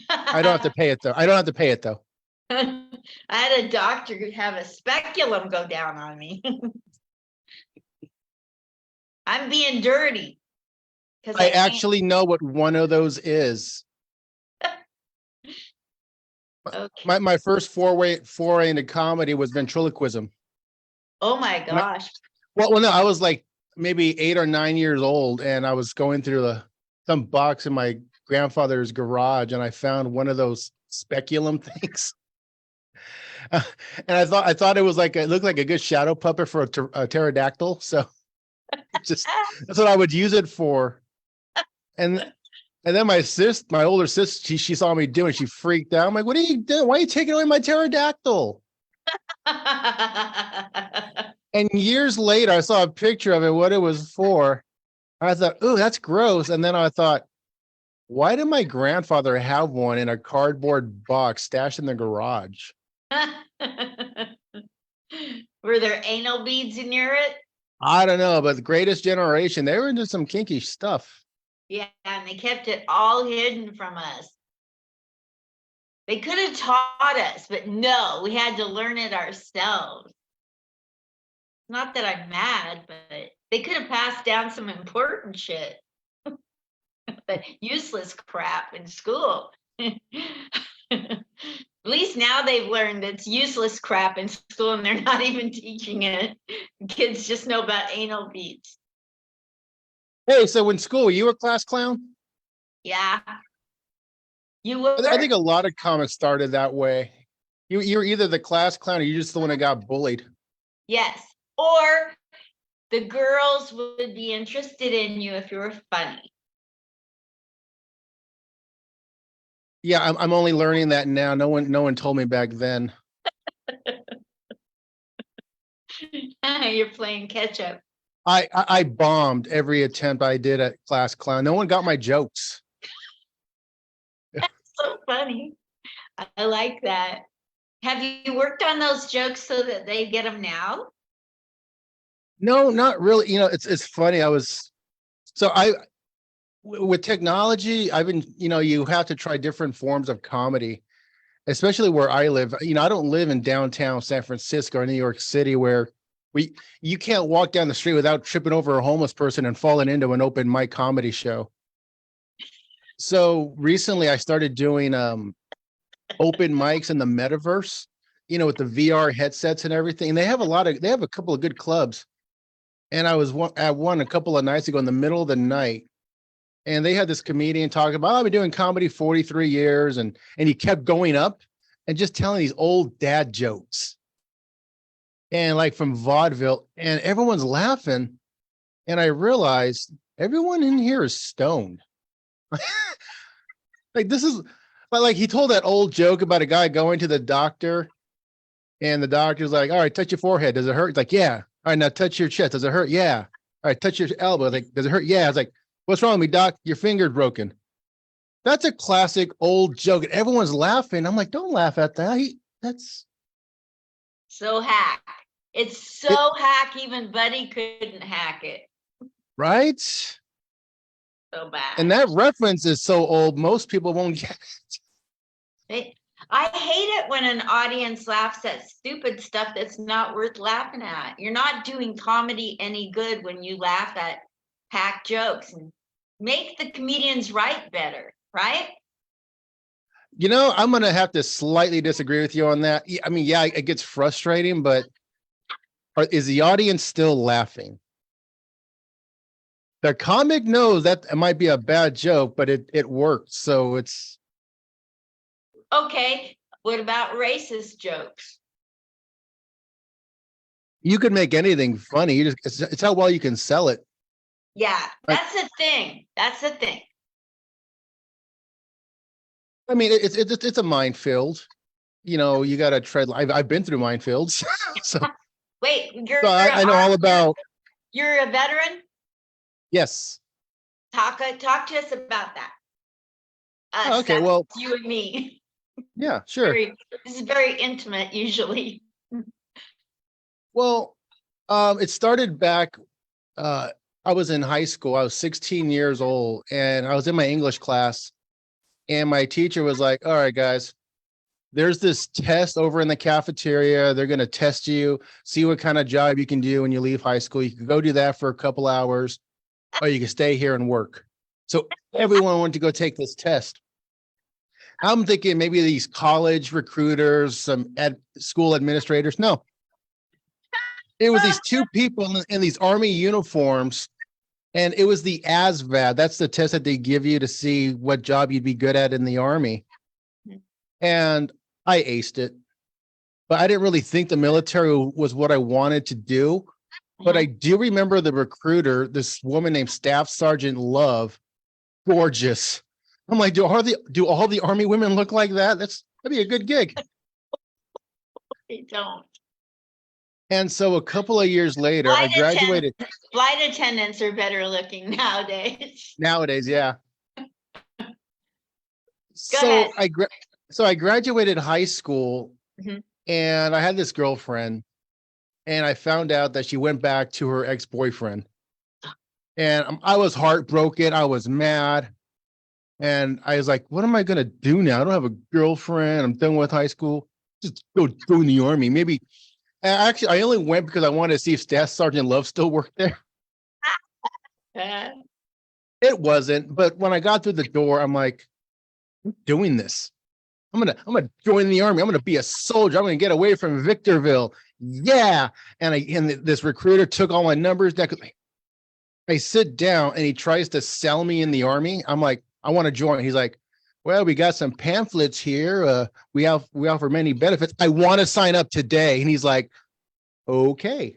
I don't have to pay it though. I don't have to pay it though. I had a doctor have a speculum go down on me. I'm being dirty because I I can't. actually know what one of those is. Okay. My first foray into comedy was ventriloquism. Oh my And gosh. well, no, I was like maybe 8 or 9 years old, and I was going through some box in my grandfather's garage, and I found one of those speculum things. And I thought it was like it looked like a good shadow puppet for a pterodactyl. So just that's what I would use it for. And then my older sister, she saw me doing, she freaked out. I'm like, what are you doing? Why are you taking away my pterodactyl? And years later, I saw a picture of it, what it was for. I thought, oh, that's gross. And then I thought, why did my grandfather have one in a cardboard box stashed in the garage? Were there anal beads near it? I don't know, but the Greatest Generation, they were into some kinky stuff. Yeah, and they kept it all hidden from us. They could have taught us, but no, we had to learn it ourselves. Not that I'm mad, but they could have passed down some important shit. But useless crap in school. At least now they've learned it's useless crap in school and they're not even teaching it. Kids just know about anal beads. Hey, so in school, were you a class clown? Yeah. You were? I think a lot of comics started that way. You're either the class clown or you're just the one that got bullied. Yes. Or the girls would be interested in you if you were funny. Yeah, I'm only learning that now. No one told me back then. You're playing catch up. I bombed every attempt I did at class clown. No one got my jokes. That's so funny. I like that. Have you worked on those jokes so that they get them now? No, not really. It's funny. With technology, I've been, you have to try different forms of comedy, especially where I live. I don't live in downtown San Francisco or New York City where you can't walk down the street without tripping over a homeless person and falling into an open mic comedy show. So recently I started doing open mics in the metaverse, with the VR headsets and everything. And they have a couple of good clubs. And I was at one a couple of nights ago in the middle of the night. And they had this comedian talking about, I've been doing comedy 43 years. And he kept going up and just telling these old dad jokes. And like from vaudeville, and everyone's laughing. And I realized everyone in here is stoned. Like this is, but like he told that old joke about a guy going to the doctor and the doctor's like, all right, touch your forehead. Does it hurt? It's like, yeah. All right, now touch your chest. Does it hurt? Yeah. All right, touch your elbow. Like, does it hurt? Yeah. I was like, what's wrong with me, doc? Your finger's broken. That's a classic old joke. And everyone's laughing. I'm like, don't laugh at that. That's so hack. It's so hack, even Buddy couldn't hack it. Right? So bad. And that reference is so old, most people won't get it. I hate it when an audience laughs at stupid stuff that's not worth laughing at. You're not doing comedy any good when you laugh at hack jokes. And make the comedians write better, right? I'm going to have to slightly disagree with you on that. I mean, yeah, it gets frustrating, but is the audience still laughing? The comic knows that it might be a bad joke, but it works. So it's okay. What about racist jokes? You could make anything funny. It's how well you can sell it. Yeah, that's the thing. That's the thing. I mean, it's a minefield. You got to tread. I've been through minefields. So wait, I know all about. You're a veteran? Yes. Talk to us about that. Okay, well, you and me. Yeah, sure. This is very intimate usually. Well, it started back. I was in high school. I was 16 years old, and I was in my English class, And my teacher was like, all right, guys, there's this test over in the cafeteria. They're going to test you, see what kind of job you can do when you leave high school. You can go do that for a couple hours, or you can stay here and work. So everyone wanted to go take this test. I'm thinking maybe these college recruiters, some school administrators. No, it was these two people in these Army uniforms, and it was the ASVAB. That's the test that they give you to see what job you'd be good at in the Army. And I aced it, but I didn't really think the military was what I wanted to do. But I do remember the recruiter, this woman named Staff Sergeant Love, gorgeous. I'm like, do all the Army women look like that? That'd be a good gig. They don't. And so a couple of years later, I graduated. Flight attendants are better looking nowadays. Nowadays, yeah. So I graduated high school, and I had this girlfriend, and I found out that she went back to her ex-boyfriend. And I was heartbroken. I was mad. And I was like, what am I going to do now? I don't have a girlfriend. I'm done with high school. Just go in the Army. Maybe. Actually, I only went because I wanted to see if Staff Sergeant Love still worked there. It wasn't. But when I got through the door, I'm like, I'm doing this. I'm gonna join the Army. I'm gonna be a soldier. I'm gonna get away from Victorville. Yeah. And this recruiter took all my numbers. I sit down and he tries to sell me in the Army. I'm like, I want to join. He's like, well, we got some pamphlets here. We offer many benefits. I want to sign up today. And he's like, okay.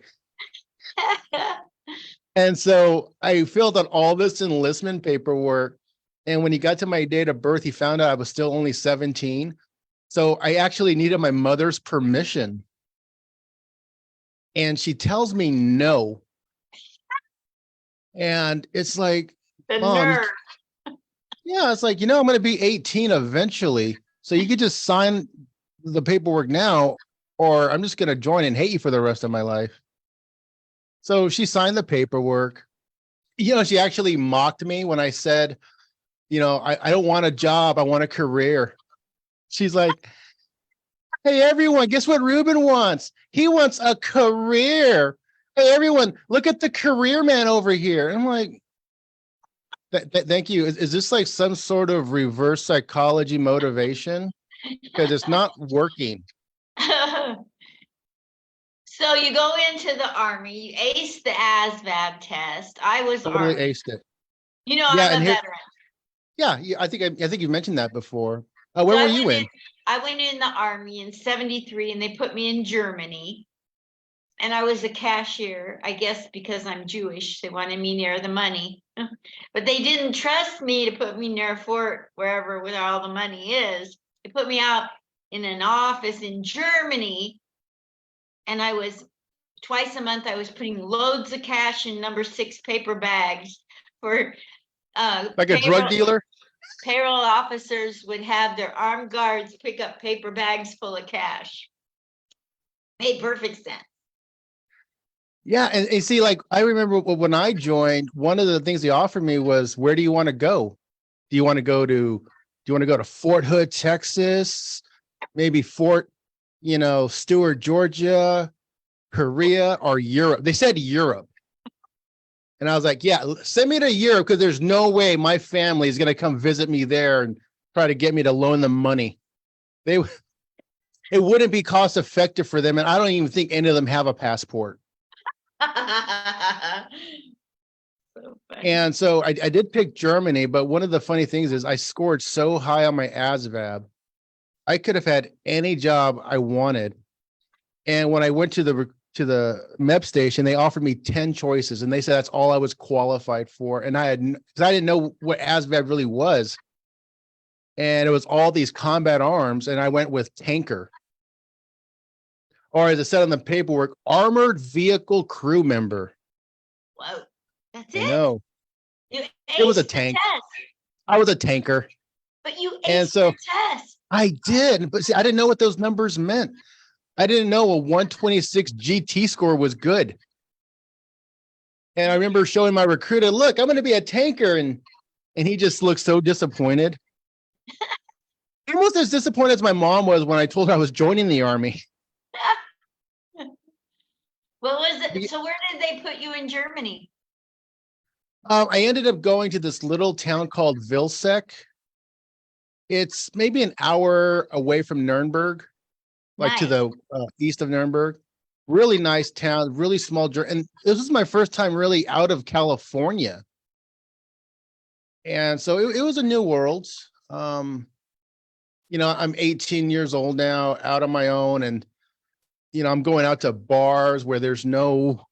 And so I filled out all this enlistment paperwork. And when he got to my date of birth, he found out I was still only 17. So I actually needed my mother's permission. And she tells me no. And it's like, the Mom, nerve. Yeah, it's like, I'm going to be 18 eventually. So you could just sign the paperwork now, or I'm just going to join and hate you for the rest of my life. So she signed the paperwork. She actually mocked me when I said, I don't want a job. I want a career. She's like, hey, everyone, guess what Ruben wants? He wants a career. Hey, everyone, look at the career man over here. And I'm like, thank you. Is this like some sort of reverse psychology motivation? Because it's not working. So you go into the Army, you ace the ASVAB test. I was Totally Army. aced it. I'm a veteran. Yeah, I think you mentioned that before. When were you in? I went in the Army in 73, and they put me in Germany. And I was a cashier, I guess because I'm Jewish. They wanted me near the money. But they didn't trust me to put me near Fort, wherever where all the money is. They put me out in an office in Germany. And I was, twice a month, I was putting loads of cash in number 6 paper bags for like a drug dealer? Payroll officers would have their armed guards pick up paper bags full of cash. Made perfect sense. Yeah, and see, like I remember when I joined, one of the things they offered me was, where do you want to go? Do you want to go to Fort Hood, Texas? Maybe Fort, Stewart, Georgia, Korea, or Europe? They said Europe. And I was like, yeah, send me to Europe, because there's no way my family is going to come visit me there and try to get me to loan them money. It wouldn't be cost effective for them. And I don't even think any of them have a passport. And so I did pick Germany, but one of the funny things is I scored so high on my ASVAB, I could have had any job I wanted. And when I went to the MEP station, they offered me 10 choices, and they said that's all I was qualified for. And because I didn't know what ASVAB really was, and it was all these combat arms, and I went with tanker. Or as it said on the paperwork, armored vehicle crew member. Whoa, that's it? No. It was a tank. I was a tanker. But you aced the test. I did, but see, I didn't know what those numbers meant. I didn't know a 126 GT score was good. And I remember showing my recruiter, look, I'm going to be a tanker. And he just looked so disappointed. wasn't as disappointed as my mom was when I told her I was joining the Army. What was it? So where did they put you in Germany? I ended up going to this little town called Vilseck. It's maybe an hour away from Nuremberg, like to Nice. the east of Nuremberg. Really nice town, really small. And this was my first time really out of California. And so it was a new world. You know, I'm 18 years old now, out on my own, and I'm going out to bars where there's no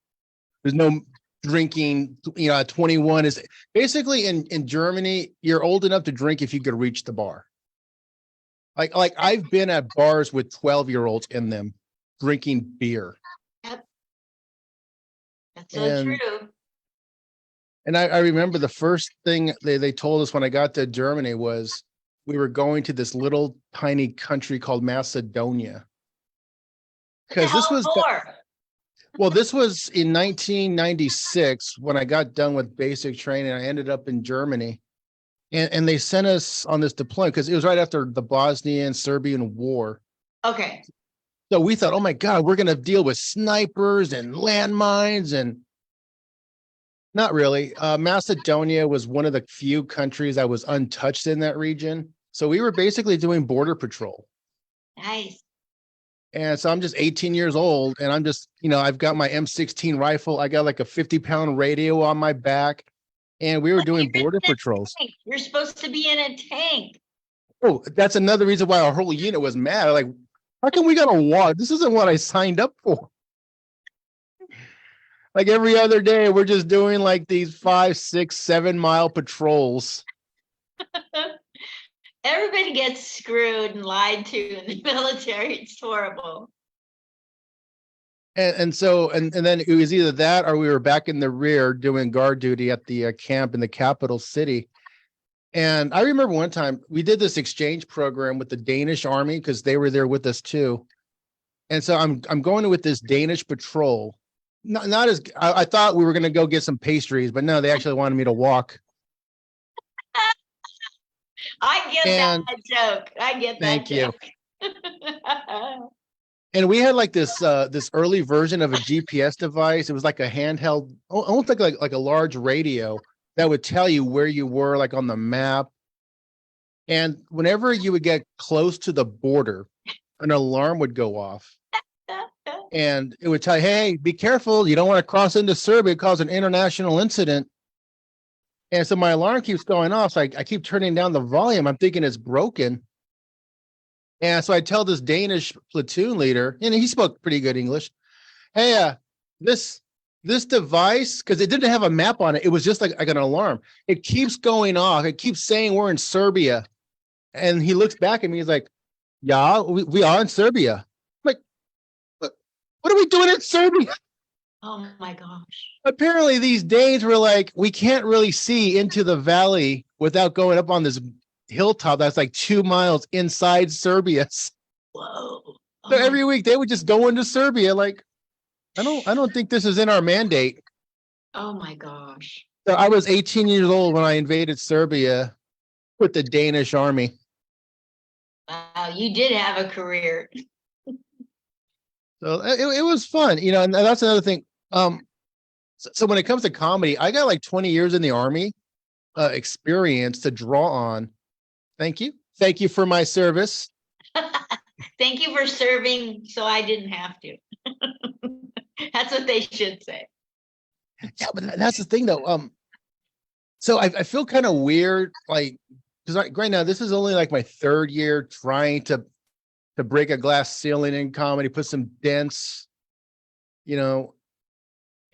drinking. You know, at 21 is basically in Germany, you're old enough to drink if you could reach the bar. Like I've been at bars with 12-year-olds in them drinking beer. Yep. That's so true. And I remember the first thing they told us when I got to Germany was we were going to this little tiny country called Macedonia. Because this was this was in 1996 when I got done with basic training. I ended up in Germany, and they sent us on this deployment because it was right after the Bosnian Serbian war. Okay. So we thought, oh my God, we're going to deal with snipers and landmines, and not really. Macedonia was one of the few countries that was untouched in that region. So we were basically doing border patrol. Nice. And so I'm just 18 years old, and I'm just, I've got my M16 rifle. I got like a 50-pound radio on my back, and we were doing border patrols. You're supposed to be in a tank. Oh, that's another reason why our whole unit was mad. Like, how come we got to walk? This isn't what I signed up for. Like every other day, we're just doing like these 5, 6, 7-mile patrols. Everybody gets screwed and lied to in the military. It's horrible. And then it was either that or we were back in the rear doing guard duty at the camp in the capital city. And I remember one time we did this exchange program with the Danish army because they were there with us too. And so I'm going with this Danish patrol. Not as I thought we were going to go get some pastries, but no, they actually wanted me to walk. I get that joke. I get that joke. Thank you. And we had like this early version of a GPS device. It was like a handheld, almost like a large radio that would tell you where you were, like on the map. And whenever you would get close to the border, an alarm would go off. And it would tell you, hey, be careful. You don't want to cross into Serbia, cause an international incident. And so my alarm keeps going off. So I keep turning down the volume. I'm thinking it's broken. And so I tell this Danish platoon leader, and he spoke pretty good English. Hey, this device, because it didn't have a map on it. It was just like an alarm. It keeps going off. It keeps saying we're in Serbia. And he looks back at me. He's like, yeah, we are in Serbia. I'm like, what are we doing in Serbia? Oh my gosh. Apparently these Danes were like, we can't really see into the valley without going up on this hilltop that's like 2 miles inside Serbia. Whoa. So every week they would just go into Serbia. Like, I don't think this is in our mandate. Oh my gosh. So I was 18 years old when I invaded Serbia with the Danish army. Wow, you did have a career. So it was fun, and that's another thing. So when it comes to comedy, I got like 20 years in the army experience to draw on. Thank you. Thank you for my service. Thank you for serving so I didn't have to. That's what they should say. Yeah, but that's the thing though. So I feel kind of weird, like, because right now this is only like my 3rd year trying to break a glass ceiling in comedy, put some dents,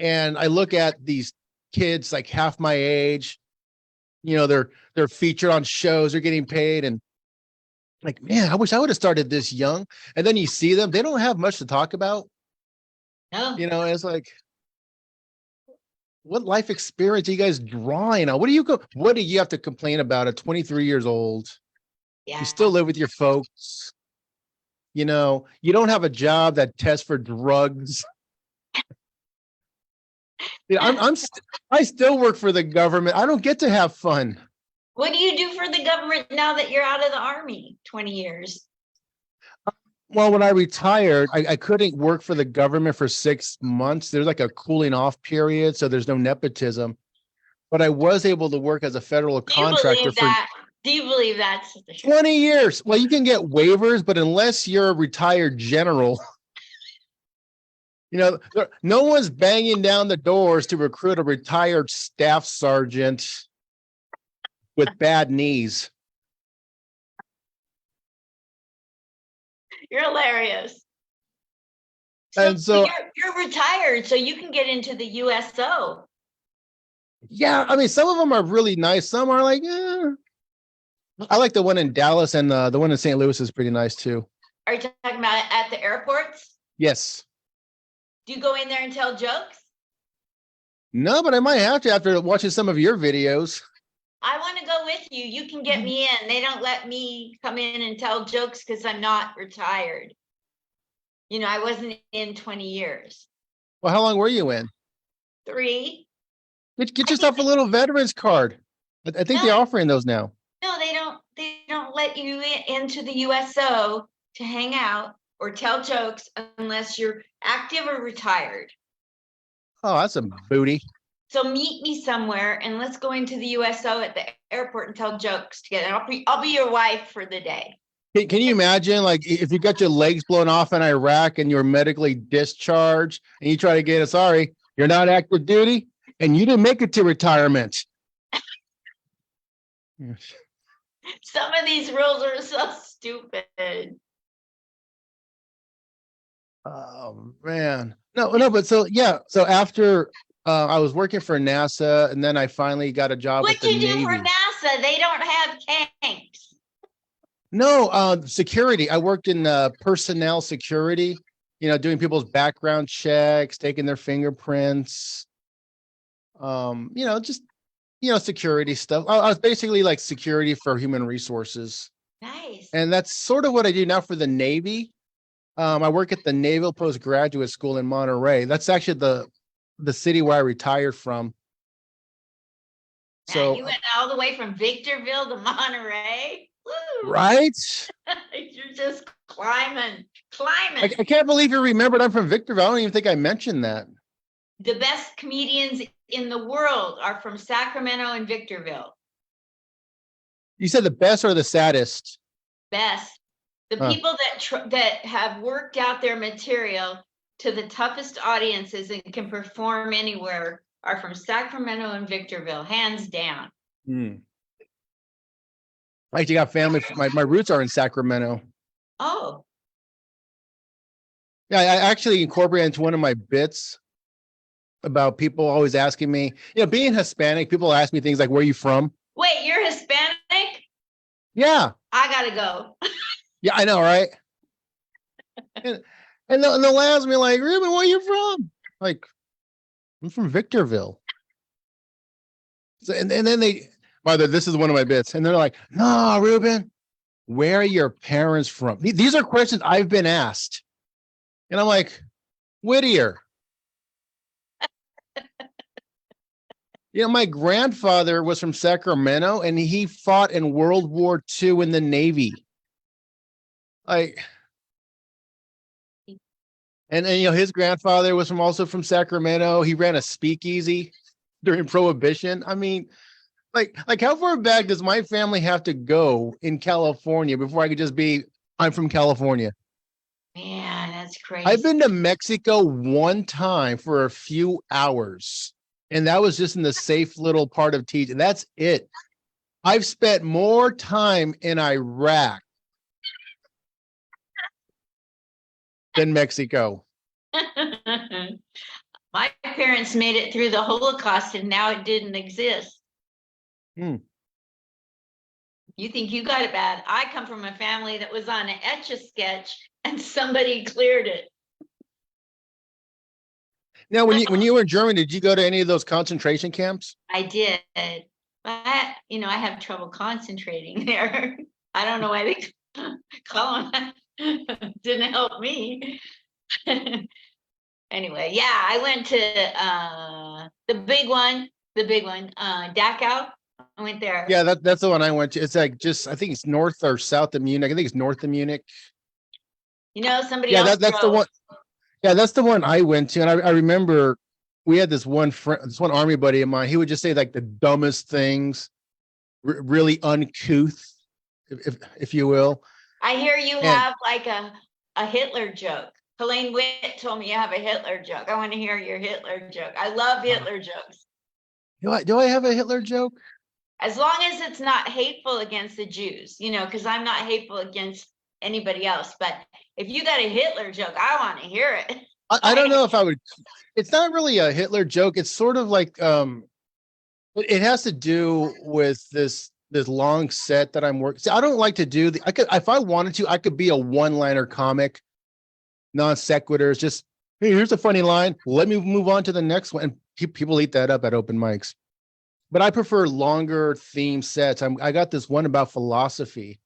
and I look at these kids like half my age, they're featured on shows, they're getting paid, and like, man, I wish I would have started this young. And then you see them, they don't have much to talk about. No. It's like, what life experience are you guys drawing on? What do you have to complain about at 23 years old? Yeah. You still live with your folks. You don't have a job that tests for drugs. I still work for the government. I don't get to have fun. What do you do for the government now that you're out of the Army? 20 years. Well, when I retired, I couldn't work for the government for 6 months. There's like a cooling off period, so there's no nepotism. But I was able to work as a federal Do you contractor believe for that? Do you believe that's the truth? 20 years. Well, you can get waivers, but unless you're a retired general, no one's banging down the doors to recruit a retired staff sergeant with bad knees. You're hilarious. And so you're retired, so you can get into the USO. yeah, I mean, some of them are really nice. Some are like, I like the one in Dallas, and the one in St. Louis is pretty nice too. Are you talking about at the airports? Yes. Do you go in there and tell jokes? No, but I might have to after watching some of your videos. I want to go with you. You can get me in. They don't let me come in and tell jokes because I'm not retired. I wasn't in 20 years. Well, how long were you in? 3. Get yourself a little veterans card. I think they're offering those now. No, they don't. They don't let you into the USO to hang out or tell jokes unless you're active or retired. Oh, that's a booty. So meet me somewhere and let's go into the USO at the airport and tell jokes together. I'll be your wife for the day. Can you imagine, like, if you got your legs blown off in Iraq and you're medically discharged and you try to get sorry, you're not active duty and you didn't make it to retirement. Some of these rules are so stupid. Oh man. No, but so after I was working for NASA and then I finally got a job with the Navy. What you do for NASA? They don't have tanks. No, security. I worked in personnel security, doing people's background checks, taking their fingerprints. Just security stuff. I was basically like security for human resources. Nice. And that's sort of what I do now for the Navy. I work at the Naval Postgraduate School in Monterey. That's actually the city where I retired from. So you went all the way from Victorville to Monterey. Woo. Right? You're just climbing. I can't believe you remembered I'm from Victorville. I don't even think I mentioned that. The best comedians in the world are from Sacramento and Victorville. You said the best or the saddest? Best. The people that have worked out their material to the toughest audiences and can perform anywhere are from Sacramento and Victorville, hands down. I actually got family. My roots are in Sacramento. Oh. Yeah, I actually incorporated into one of my bits about people always asking me, being Hispanic, people ask me things like, where are you from? Wait, you're Hispanic? Yeah. I gotta go. Yeah, I know, right? and they'll ask me like, Ruben, where are you from? Like, I'm from Victorville. So, and then this is one of my bits. And they're like, no, Ruben, where are your parents from? These are questions I've been asked. And I'm like, Whittier. My grandfather was from Sacramento and he fought in World War II in the Navy. And his grandfather was also from Sacramento. He ran a speakeasy during Prohibition. I mean, like how far back does my family have to go in California before I could just be, I'm from California? Man, that's crazy. I've been to Mexico one time for a few hours, and that was just in the safe little part of TJ. That's it. I've spent more time in Iraq than Mexico. My parents made it through the Holocaust and now it didn't exist. You think you got it bad. I come from a family that was on an Etch-a-Sketch and somebody cleared it. Now, when you were in Germany, did you go to any of those concentration camps? I did. But I have trouble concentrating there. I don't know why they call them. Didn't help me. Anyway, yeah, I went to the big one, Dachau. I went there. Yeah, that's the one I went to. It's like just I think it's north or south of Munich. I think it's north of Munich. You know, somebody Yeah, else that's the drove. one. Yeah, that's the one I went to, and I remember we had this one friend, this one army buddy of mine. He would just say like the dumbest things, really uncouth, if you will. I hear you And have like a Hitler joke. Helene Witt told me you have a Hitler joke. I want to hear your Hitler joke. I love Hitler jokes. do I have a Hitler joke? As long as it's not hateful against the Jews, you know, because I'm not hateful against anybody else. But if you got a Hitler joke, I want to hear it. I don't know if I would. It's not really a Hitler joke. It's sort of like it has to do with this long set that I'm working. See, I don't like to do I could, if I wanted to, I could be a one-liner comic, non sequiturs. Just hey, here's a funny line. Let me move on to the next one. And people eat that up at open mics. But I prefer longer theme sets. I got this one about philosophy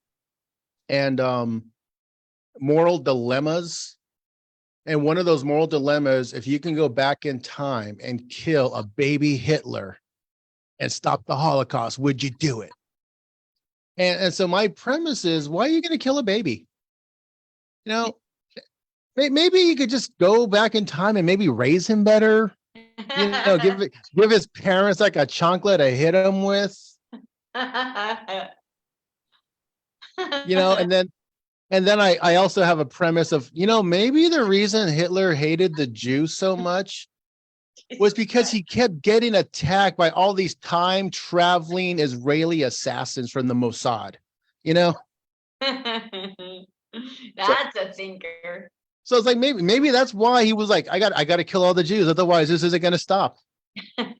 and moral dilemmas. And one of those moral dilemmas, if you can go back in time and kill a baby Hitler and stop the Holocaust, would you do it? And so my premise is, why are you going to kill a baby? You know, maybe you could just go back in time and maybe raise him better. You know, give his parents like a chocolate to hit him with. You know, and then I also have a premise of, you know, maybe the reason Hitler hated the Jews so much was because he kept getting attacked by all these time traveling Israeli assassins from the Mossad, you know? That's a thinker. So it's like maybe that's why he was like, I got to kill all the Jews, otherwise this isn't going to stop. You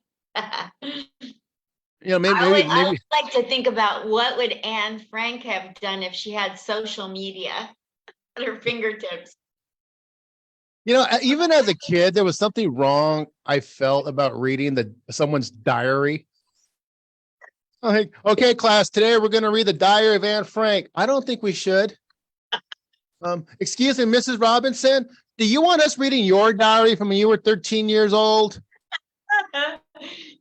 know, maybe I would like to think about what would Anne Frank have done if she had social media at her fingertips. You know, even as a kid, there was something wrong I felt about reading someone's diary. I'm like, okay, class, today we're going to read the diary of Anne Frank. I don't think we should. Excuse me, Mrs. Robinson, do you want us reading your diary from when you were 13 years old?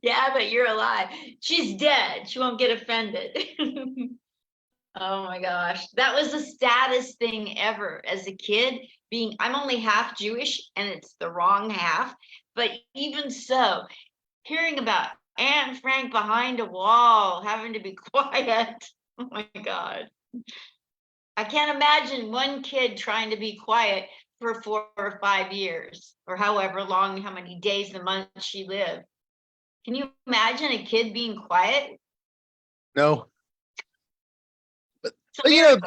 Yeah, but you're alive. She's dead. She won't get offended. Oh my gosh. That was the saddest thing ever as a kid. I'm only half Jewish and it's the wrong half. But even so, hearing about Anne Frank behind a wall, having to be quiet. Oh my God. I can't imagine one kid trying to be quiet for 4 or 5 years or however long, how many days, the months she lived. Can you imagine a kid being quiet? No. But you know,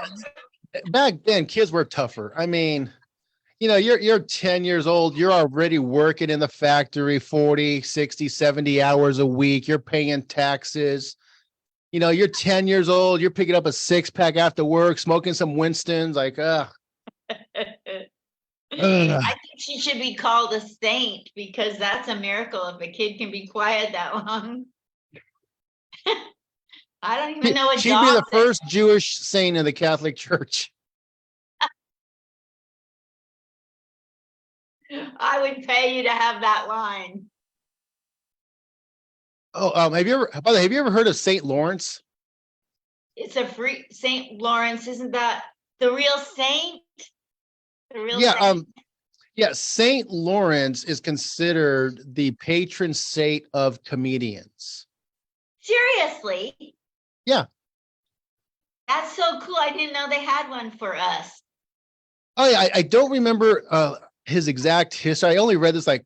back then kids were tougher. I mean, you know, you're 10 years old, you're already working in the factory 40, 60, 70 hours a week, you're paying taxes. You know, you're 10 years old, you're picking up a 6-pack after work, smoking some Winstons, like, I think she should be called a saint because that's a miracle if a kid can be quiet that long. I don't even know what she'd be the first Jewish saint in the Catholic Church. I would pay you to have that line. Oh, have you ever heard of St. Lawrence? It's a free St. Lawrence, isn't that the real saint? The real saint? Yeah, St. Lawrence is considered the patron saint of comedians. Seriously? Yeah. That's so cool. I didn't know they had one for us. Oh yeah, I don't remember his exact history. I only read this like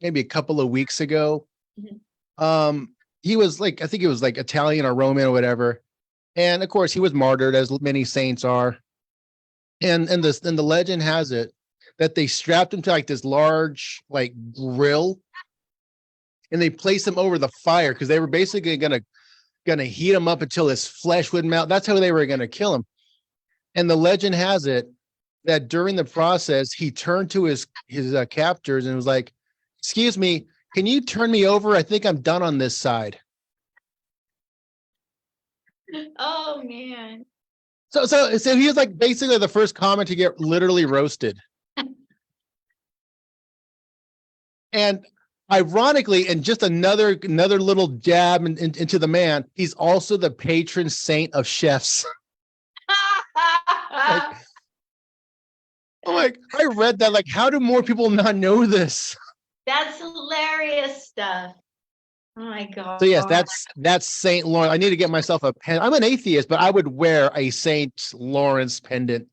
maybe a couple of weeks ago. Mm-hmm. He was like, I think he was like Italian or Roman or whatever. And of course he was martyred, as many saints are. And the legend has it that they strapped him to like this large like grill and they placed him over the fire because they were basically gonna heat him up until his flesh would melt. That's how they were gonna kill him. And the legend has it that during the process, he turned to his captors and was like, "Excuse me, can you turn me over? I think I'm done on this side." Oh man. So he was like basically the first comic to get literally roasted. And ironically, and just another little jab into the man, he's also the patron saint of chefs. Like, I'm like, I read that. Like, how do more people not know this? That's hilarious stuff. Oh my God. So yes, that's Saint Lawrence. I need to get myself a pen. I'm an atheist, but I would wear a Saint Lawrence pendant.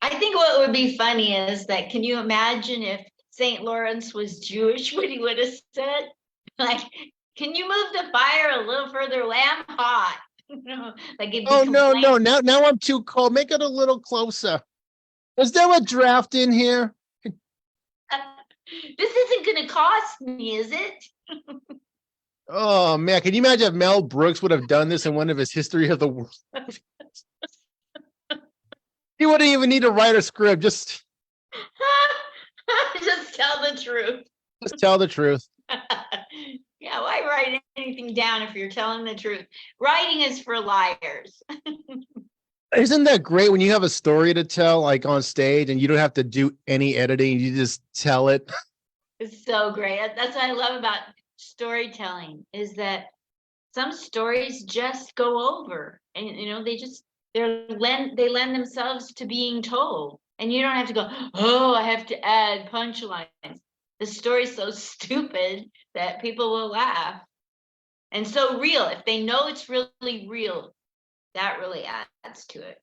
I think what would be funny is that, can you imagine if St. Lawrence was Jewish, what he would have said? Like, can you move the fire a little further away? I'm hot. Like, it'd be Oh no, complaining. now I'm too cold. Make it a little closer. Is there a draft in here? This isn't going to cost me, is it? Oh man, can you imagine if Mel Brooks would have done this in one of his History of the World? He wouldn't even need to write a script. Just tell the truth. Just tell the truth. Yeah, why write anything down if you're telling the truth? Writing is for liars. Isn't that great when you have a story to tell, like on stage, and you don't have to do any editing? You just tell it. It's so great. That's what I love about storytelling, is that some stories just go over, and they lend themselves to being told, and you don't have to go, oh, I have to add punchlines. The story's so stupid that people will laugh, and so real. If they know it's really real, that really adds to it.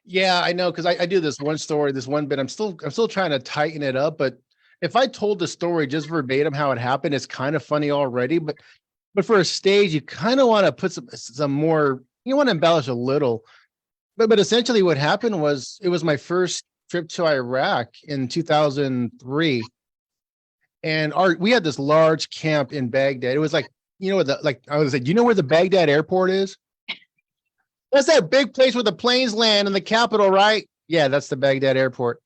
Yeah, I know, because I do this one story, this one bit. I'm still trying to tighten it up, but if I told the story just verbatim how it happened, it's kind of funny already. But for a stage, you kind of want to put some more. You want to embellish a little. But essentially, what happened was, it was my first trip to Iraq in 2003, and we had this large camp in Baghdad. It was like, I was like, you know where the Baghdad airport is? That's that big place where the planes land in the capital, right? Yeah, that's the Baghdad airport.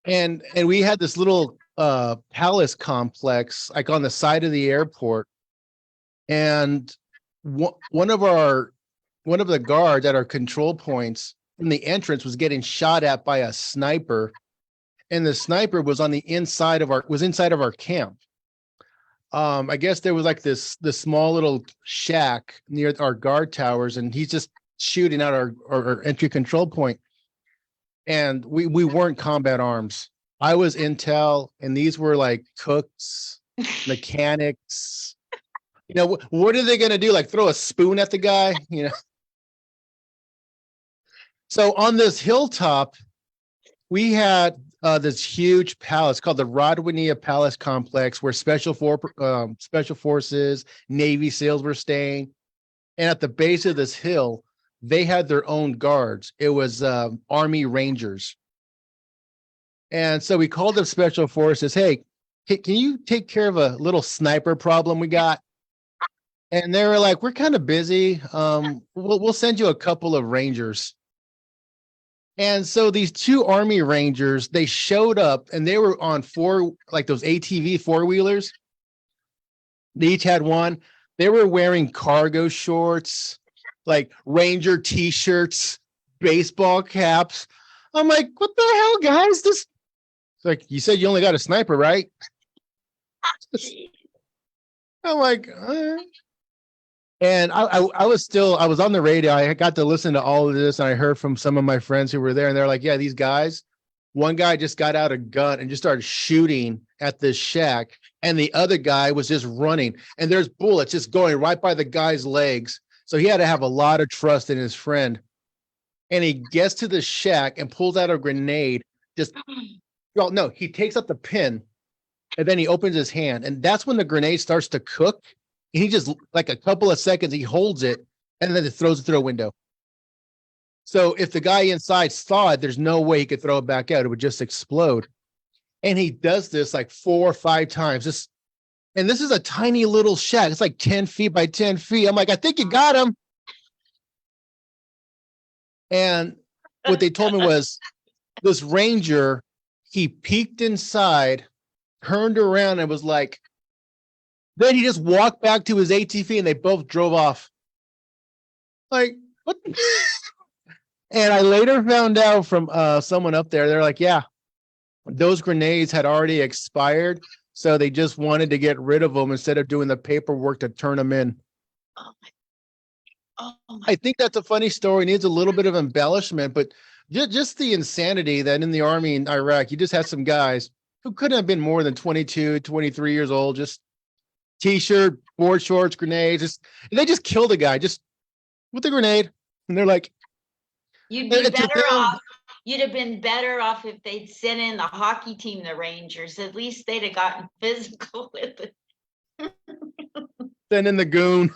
And we had this little palace complex, like on the side of the airport. And one of the guards at our control points from the entrance was getting shot at by a sniper. And the sniper was inside of our camp. I guess there was like this small little shack near our guard towers, and he's just shooting at our entry control point. And we weren't combat arms. I was intel, and these were like cooks, mechanics. What are they going to do? Like throw a spoon at the guy? So on this hilltop, we had this huge palace called the Radwania Palace Complex, where special forces, Navy SEALs were staying. And at the base of this hill, they had their own guards. It was Army Rangers. And so we called up special forces. Hey, can you take care of a little sniper problem we got? And they were like, we're kind of busy. We'll send you a couple of Rangers. And so these two Army Rangers, they showed up, and they were on those ATV four-wheelers. They each had one. They were wearing cargo shorts, like Ranger t-shirts, baseball caps. I'm like, what the hell, guys? This, like, you said you only got a sniper, right? I'm like, and I was on the radio. I got to listen to all of this, and I heard from some of my friends who were there, and they're like, yeah, these guys, one guy just got out a gun and just started shooting at this shack, and the other guy was just running, and there's bullets just going right by the guy's legs. So he had to have a lot of trust in his friend. And he gets to the shack and pulls out a grenade. He takes up the pin, and then he opens his hand, and that's when the grenade starts to cook. And he just, like a couple of seconds, he holds it, and then it throws it through a window. So if the guy inside saw it, there's no way he could throw it back out. It would just explode. And he does this like 4 or 5 times. And this is a tiny little shack. It's like 10 feet by 10 feet. I'm like, I think you got him. And what they told me was, this Ranger, he peeked inside, turned around, and was like, then he just walked back to his ATV, and they both drove off. Like, what? And I later found out from someone up there, they're like, yeah, those grenades had already expired. So they just wanted to get rid of them instead of doing the paperwork to turn them in. Oh my, oh my. I think that's a funny story. Needs a little bit of embellishment, but just the insanity that in the army in Iraq, you just had some guys who couldn't have been more than 22, 23 years old, just t-shirt, board shorts, grenades, and they just killed a guy just with a grenade. And they're like, You'd be to better them, off. You'd have been better off if they'd sent in the hockey team, the Rangers. At least they'd have gotten physical with it. then in the goon.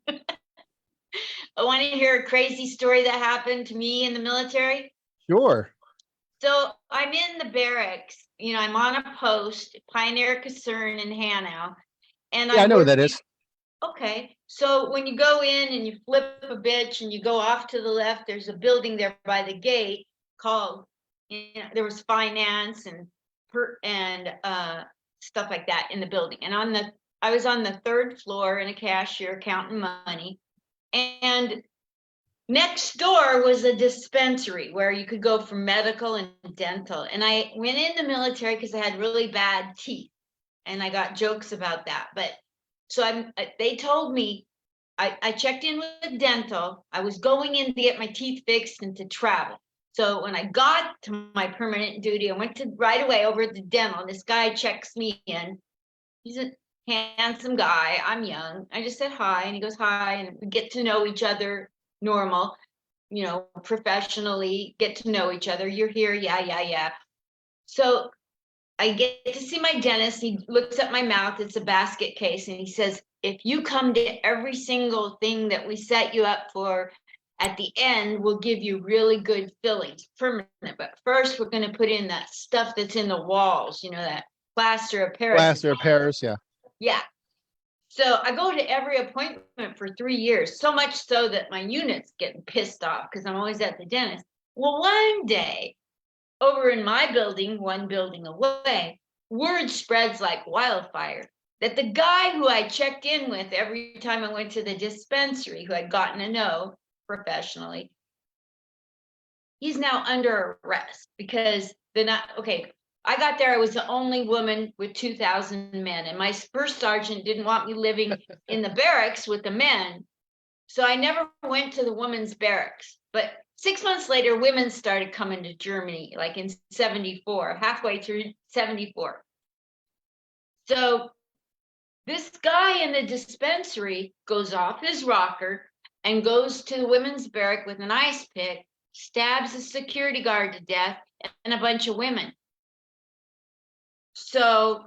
I want to hear a crazy story that happened to me in the military. Sure. So I'm in the barracks. You know, I'm on a post, Pioneer Caserne in Hanau. And Yeah, I know what that is. Okay, so when you go in and you flip a bitch and you go off to the left, there's a building there by the gate called, you know, there was finance and stuff like that in the building. And I was on the third floor in a cashier counting money. And next door was a dispensary where you could go for medical and dental. And I went in the military because I had really bad teeth. And I got jokes about that. But so they told me, I checked in with dental. I was going in to get my teeth fixed and to travel. So when I got to my permanent duty, I went to right away over to dental. And this guy checks me in. He's a handsome guy. I'm young. I just said hi, and he goes hi, and we get to know each other normal, you know, professionally, get to know each other. You're here, yeah. So I get to see my dentist. He looks at my mouth. It's a basket case. And he says, if you come to every single thing that we set you up for, at the end, we'll give you really good fillings, permanent. But first, we're going to put in that stuff that's in the walls, you know, that plaster of Paris. Plaster of Paris, yeah. Yeah. So I go to every appointment for 3 years, so much so that my unit's getting pissed off because I'm always at the dentist. Well, one day, over in my building, one building away, word spreads like wildfire that the guy who I checked in with every time I went to the dispensary, who I'd gotten to know professionally, he's now under arrest because I got there, I was the only woman with 2,000 men, and my first sergeant didn't want me living in the barracks with the men. So I never went to the women's barracks. But 6 months later, women started coming to Germany, like in 74, halfway through 74. So this guy in the dispensary goes off his rocker and goes to the women's barrack with an ice pick, stabs a security guard to death and a bunch of women. So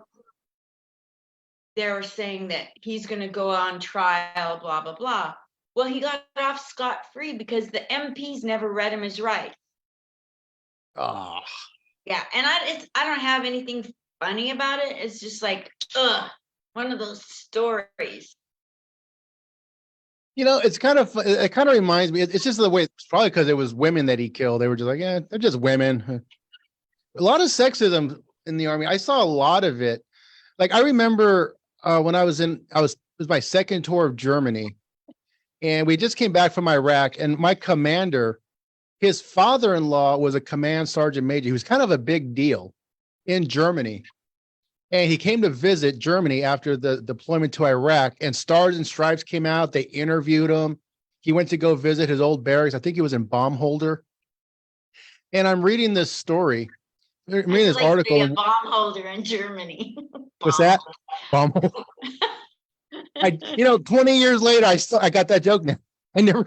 they were saying that he's going to go on trial, blah, blah, blah. Well, he got off scot-free because the MPs never read him his rights. Oh. Yeah, and I don't have anything funny about it. It's just like, one of those stories. You know, it kind of reminds me, it's just the way, it's probably because it was women that he killed. They were just like, yeah, they're just women. A lot of sexism in the army. I saw a lot of it. Like I remember when it was my second tour of Germany, and we just came back from Iraq, and my commander, his father-in-law was a command sergeant major. He was kind of a big deal in Germany. And he came to visit Germany after the deployment to Iraq, and Stars and Stripes came out. They interviewed him. He went to go visit his old barracks. I think he was in Baumholder. And I'm reading this story. I'm reading this article. A bomb holder in Germany. What's that? Baumholder. 20 years later, I got that joke now. I never.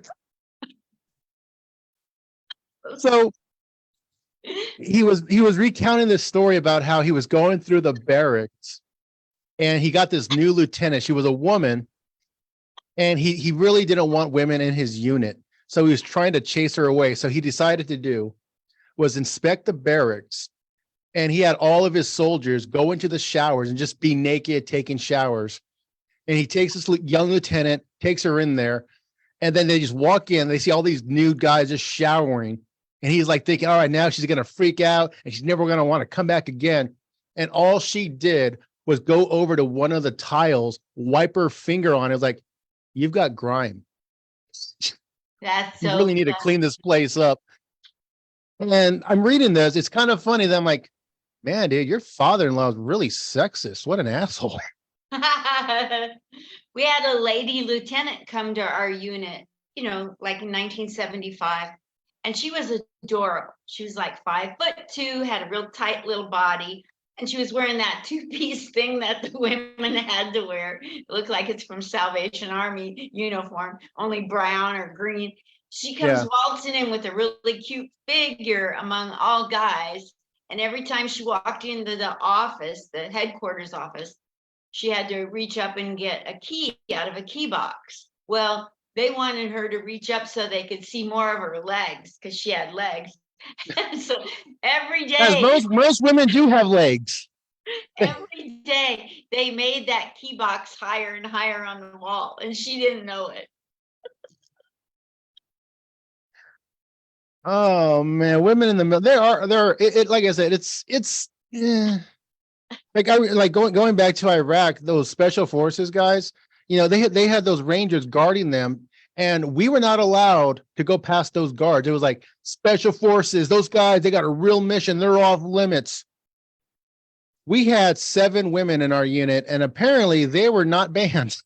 So he was recounting this story about how he was going through the barracks, and he got this new lieutenant. She was a woman, and he really didn't want women in his unit, so he was trying to chase her away. So he decided to do was inspect the barracks, and he had all of his soldiers go into the showers and just be naked, taking showers. And he takes this young lieutenant, takes her in there, and then they just walk in. They see all these nude guys just showering. And he's like thinking, all right, now she's going to freak out and she's never going to want to come back again. And all she did was go over to one of the tiles, wipe her finger on it. It's like, you've got grime. That's you really need to clean this place up. And I'm reading this. It's kind of funny that I'm like, Man, dude, your father-in-law is really sexist. What an asshole. We had a lady lieutenant come to our unit, like in 1975. And she was adorable. She was like 5'2", had a real tight little body. And she was wearing that two-piece thing that the women had to wear. It looked like it's from Salvation Army uniform, only brown or green. She comes Yeah. waltzing in with a really cute figure among all guys. And every time she walked into the office, the headquarters office, she had to reach up and get a key out of a key box. Well, they wanted her to reach up so they could see more of her legs because she had legs. So every As day, most women do have legs. every day, they made that key box higher and higher on the wall, and she didn't know it. Oh man, women in the middle. Like I said, like going back to Iraq, those special forces guys, they had those rangers guarding them, and we were not allowed to go past those guards. It was like special forces, those guys, they got a real mission, they're off limits. We had 7 women in our unit, and apparently they were not banned.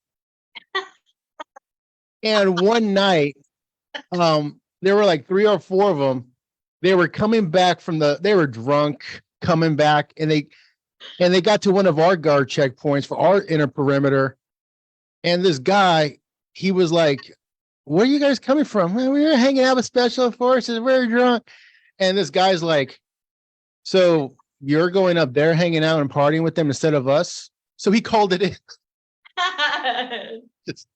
And one night, there were like 3 or 4 of them. They were coming back they were drunk, coming back, and they got to one of our guard checkpoints for our inner perimeter. And this guy, he was like, "Where are you guys coming from?" "Well, we were hanging out with special forces. We're drunk." And this guy's like, "So you're going up there hanging out and partying with them instead of us?" So he called it in. Just,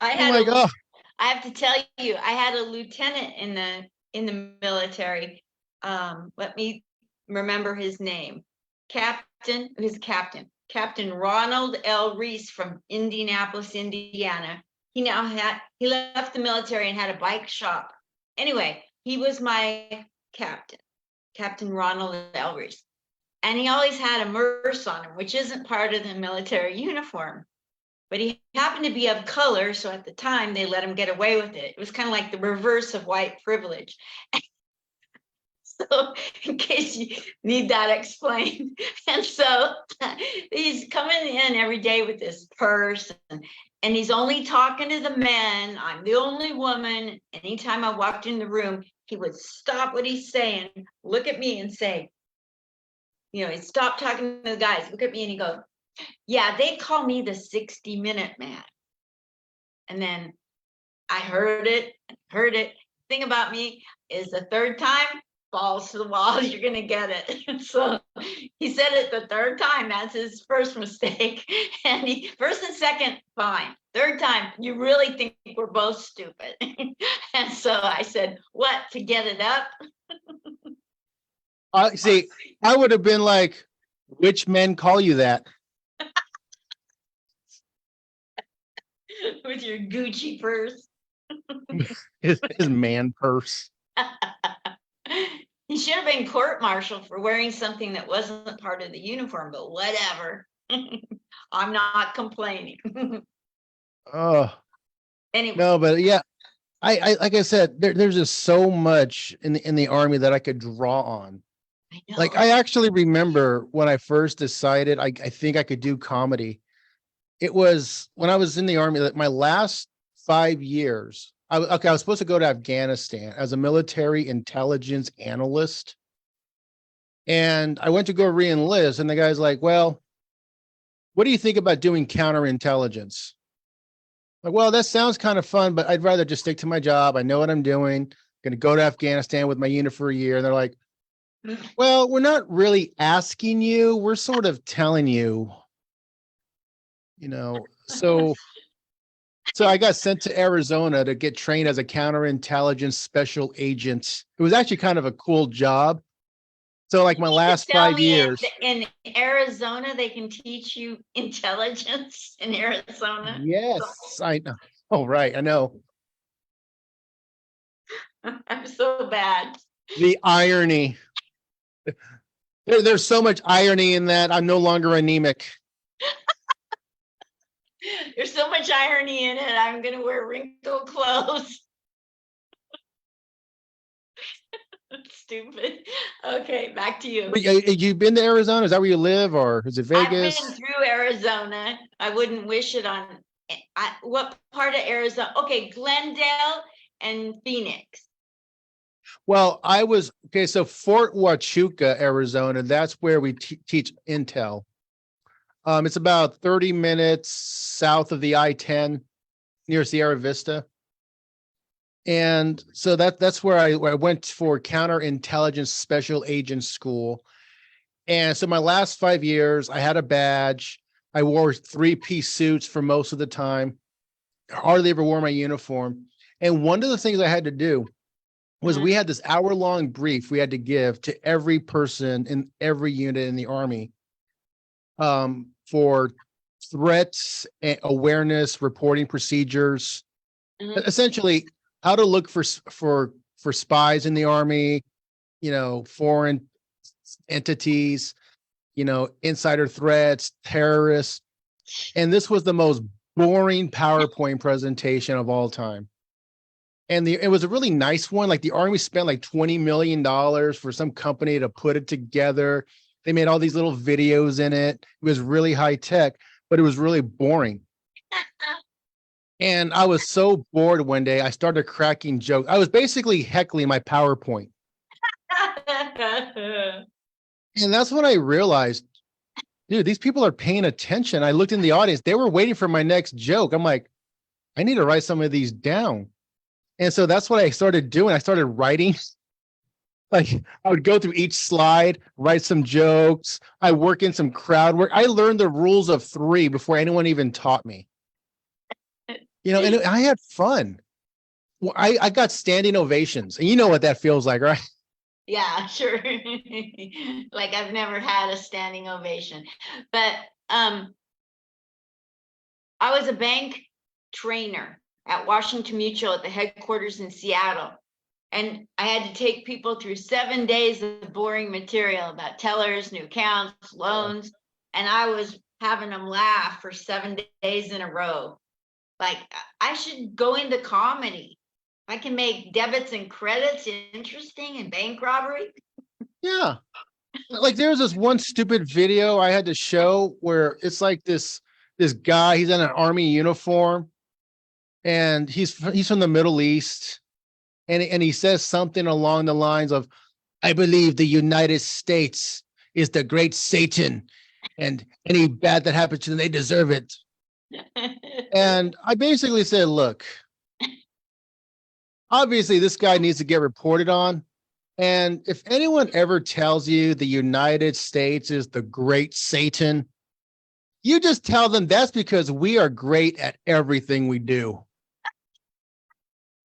I'm like, oh. I have to tell you, I had a lieutenant in the military. Let me remember his name. Captain Ronald L. Reese from Indianapolis, Indiana. He left the military and had a bike shop. Anyway, he was my Captain Ronald L. Reese. And he always had a merce on him, which isn't part of the military uniform. But he happened to be of color, so at the time they let him get away with it. It was kind of like the reverse of white privilege. So in case you need that explained. And so he's coming in every day with this purse, and he's only talking to the men. I'm the only woman. Anytime I walked in the room, he would stop what he's saying, look at me and say, he'd stop talking to the guys, look at me, and he'd go, "Yeah, they call me the 60-minute man." And then I heard it. Thing about me is the third time, balls to the wall, you're going to get it. So he said it the third time. That's his first mistake. And first and second, fine. Third time, you really think we're both stupid. And so I said, "What, to get it up?" See, I would have been like, "Which men call you that?" With your Gucci purse. His man purse. He should have been court-martialed for wearing something that wasn't part of the uniform, but whatever. I'm not complaining. Oh, Anyway. no, but yeah, I like I said, there's just so much in the Army that I could draw on. I know. Like, I actually remember when I first decided I think I could do comedy. It was when I was in the Army, that my last 5 years, I was supposed to go to Afghanistan as a military intelligence analyst. And I went to go re-enlist, and the guy's like, "Well, what do you think about doing counterintelligence?" Like, "Well, that sounds kind of fun, but I'd rather just stick to my job. I know what I'm doing. Going to go to Afghanistan with my unit for a year." And they're like, "Well, we're not really asking you. We're sort of telling you, so I got sent to Arizona to get trained as a counterintelligence special agent. It was actually kind of a cool job. So like my last 5 years. In Arizona, they can teach you intelligence in Arizona. Yes, I know. Oh, right. I know. I'm so bad. The irony. There's so much irony in that. I'm no longer anemic. There's so much irony in it. I'm going to wear wrinkled clothes. stupid. Okay, back to you. But you've been to Arizona? Is that where you live, or is it I've been Vegas? through Arizona. I wouldn't wish it on. What part of Arizona? Okay, Glendale and Phoenix. Well, I was okay. So Fort Huachuca, Arizona. That's where we teach Intel. It's about 30 minutes south of the I-10 near Sierra Vista. And so that's where I went for counterintelligence special agent school. And so my last 5 years, I had a badge. I wore three-piece suits for most of the time. Hardly ever wore my uniform. And one of the things I had to do was we had this hour-long brief we had to give to every person in every unit in the Army for threats, awareness, reporting procedures, essentially how to look for spies in the Army, foreign entities, insider threats, terrorists. And this was the most boring PowerPoint presentation of all time. And it was a really nice one. Like the Army spent like $20 million for some company to put it together. They made all these little videos in it. It was really high tech, but it was really boring. And I was so bored one day, I started cracking jokes. I was basically heckling my PowerPoint. And that's when I realized, dude, these people are paying attention. I looked in the audience. They were waiting for my next joke. I'm like, I need to write some of these down. And so that's what I started doing. I started writing. Like I would go through each slide, write some jokes. I work in some crowd work. I learned the rules of three before anyone even taught me. And I had fun. Well, I got standing ovations, and you know what that feels like, right? Yeah, sure. Like I've never had a standing ovation, but I was a bank trainer at Washington Mutual at the headquarters in Seattle. And I had to take people through 7 days of boring material about tellers, new accounts, loans. And I was having them laugh for 7 days in a row. Like I should go into comedy. I can make debits and credits interesting and bank robbery. Yeah. Like there was this one stupid video I had to show where it's like this guy, he's in an Army uniform and he's from the Middle East. And he says something along the lines of, I believe the United States is the great Satan, and any bad that happens to them, they deserve it. And I basically said, look, obviously this guy needs to get reported on. And if anyone ever tells you the United States is the great Satan, you just tell them that's because we are great at everything we do.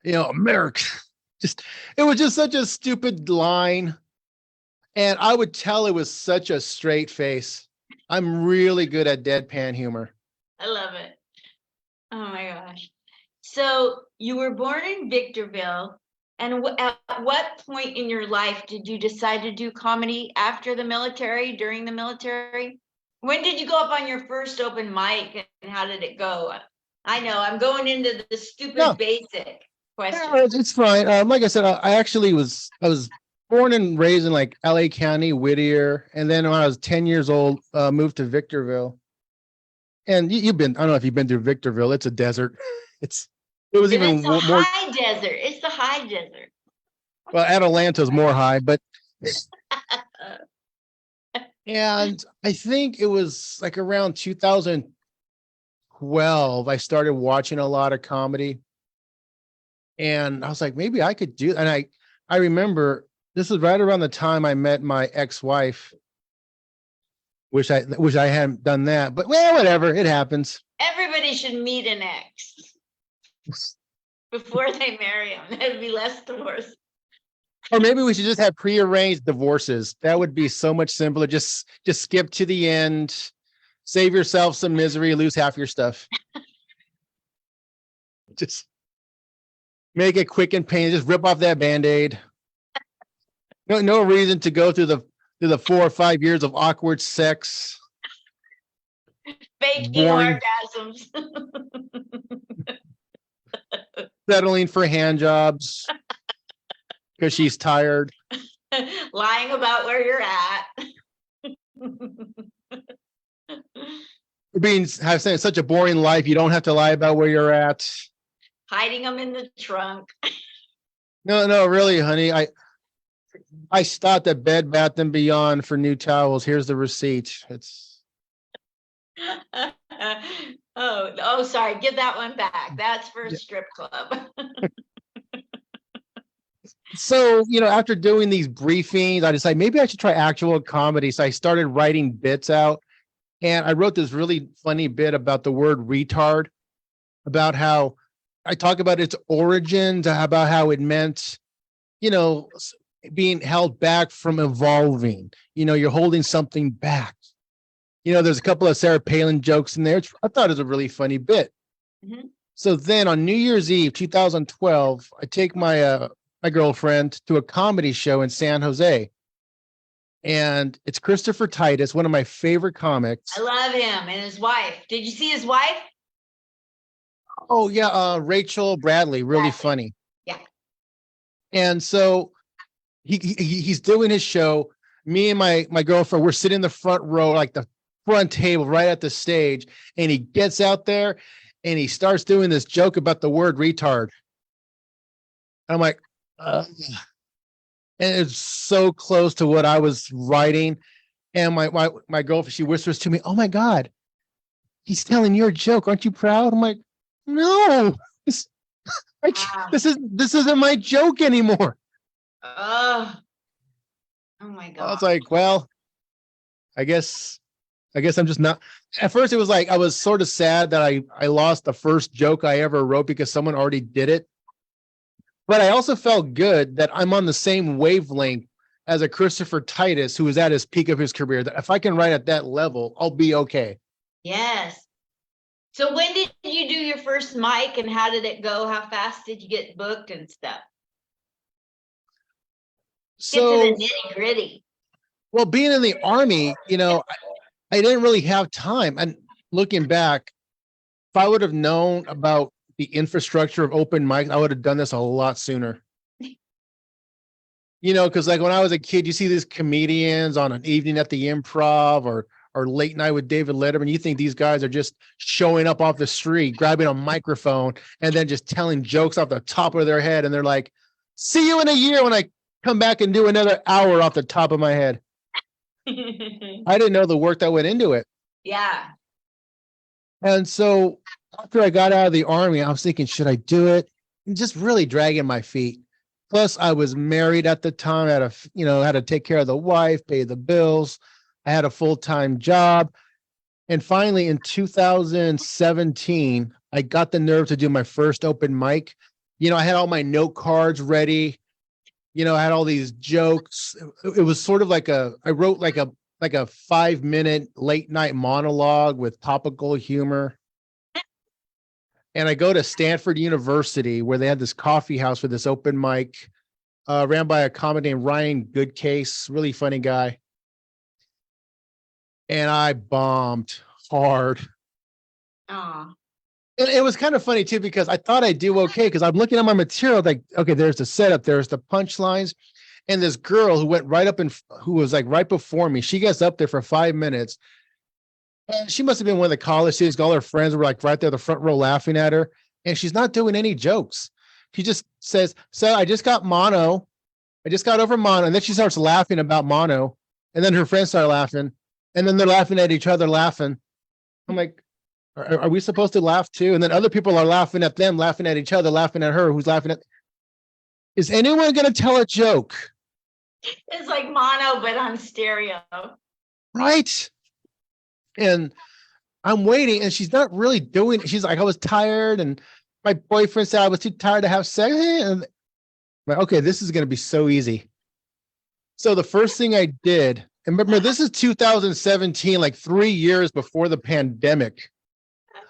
America. It was just such a stupid line. And I would tell it was such a straight face. I'm really good at deadpan humor. I love it. Oh my gosh. So you were born in Victorville. And at what point in your life did you decide to do comedy after the military, during the military? When did you go up on your first open mic and how did it go? I know I'm going into the stupid basic question. Yeah, it's fine. Like I said, I was born and raised in like LA County, Whittier. And then when I was 10 years old, moved to Victorville. And I don't know if you've been through Victorville. It's a desert. It's the high desert. It's the high desert. Well, Atalanta's more high, but and I think it was like around 2012, I started watching a lot of comedy. And I was like, maybe I could do. And I remember this was right around the time I met my ex-wife. Wish I hadn't done that, but well, whatever, it happens. Everybody should meet an ex before they marry him. There'd be less divorce. Or maybe we should just have prearranged divorces. That would be so much simpler. Just skip to the end, save yourself some misery, lose half your stuff. Just make it quick and painless. Just rip off that Band-Aid. No reason to go through the 4 or 5 years of awkward sex. Faking orgasms. Settling for hand jobs because she's tired. Lying about where you're at. Have such a boring life. You don't have to lie about where you're at. Hiding them in the trunk. No, really, honey. I stopped at Bed Bath and Beyond for new towels. Here's the receipt. It's oh, sorry. Give that one back. That's for a strip club. so, after doing these briefings, I decided maybe I should try actual comedy. So I started writing bits out, and I wrote this really funny bit about the word retard, about how I talk about its origins, about how it meant, being held back from evolving. You're holding something back. There's a couple of Sarah Palin jokes in there. I thought it was a really funny bit. Mm-hmm. So then on New Year's Eve, 2012, I take my girlfriend to a comedy show in San Jose. And it's Christopher Titus, one of my favorite comics. I love him and his wife. Did you see his wife? Oh, yeah. Rachel Bradley, really funny. Yeah. And so he's doing his show. Me and my girlfriend, we're sitting in the front row, like the front table right at the stage. And he gets out there and he starts doing this joke about the word retard. I'm like, and it's so close to what I was writing. And my girlfriend, she whispers to me, "Oh my God, he's telling your joke. Aren't you proud?" I'm like, "No, this isn't my joke anymore." Oh my God. I was like, well, I guess I'm just not. At first it was like, I was sort of sad that I lost the first joke I ever wrote because someone already did it. But I also felt good that I'm on the same wavelength as a Christopher Titus, who was at his peak of his career, that if I can write at that level, I'll be okay. Yes. So when did you do your first mic and how did it go? How fast did you get booked and stuff? So, get to the nitty gritty. Well, being in the Army, I didn't really have time. And looking back, if I would have known about the infrastructure of open mic, I would have done this a lot sooner. Because like when I was a kid, you see these comedians on an evening at the Improv or late night with David Letterman. You think these guys are just showing up off the street, grabbing a microphone, and then just telling jokes off the top of their head. And they're like, "See you in a year when I come back and do another hour off the top of my head." I didn't know the work that went into it. Yeah. And so after I got out of the Army, I was thinking, should I do it? And just really dragging my feet. Plus, I was married at the time. I had to take care of the wife, pay the bills. I had a full-time job. And finally, in 2017, I got the nerve to do my first open mic. I had all my note cards ready. I had all these jokes. It was sort of like I wrote like a 5-minute late night monologue with topical humor. And I go to Stanford University where they had this coffee house for this open mic, ran by a comic named Ryan Goodcase, really funny guy. And I bombed hard. Oh. And it was kind of funny too, because I thought I'd do okay, because I'm looking at my material like, okay, there's the setup, there's the punchlines. And this girl who went right up who was like right before me, she gets up there for 5 minutes. And she must have been one of the college students. All her friends were like right there, the front row laughing at her. And she's not doing any jokes. She just says, "So I just got mono. I just got over mono." And then she starts laughing about mono. And then her friends start laughing. And then they're laughing at each other, laughing. I'm like, are we supposed to laugh too? And then other people are laughing at them, laughing at each other, laughing at her, who's laughing at. Is anyone going to tell a joke? It's like mono, but on stereo. Right. And I'm waiting, and she's not really doing it. She's like, "I was tired, and my boyfriend said I was too tired to have sex." And I'm like, okay, this is going to be so easy. So the first thing I did, and remember, this is 2017, like 3 years before the pandemic.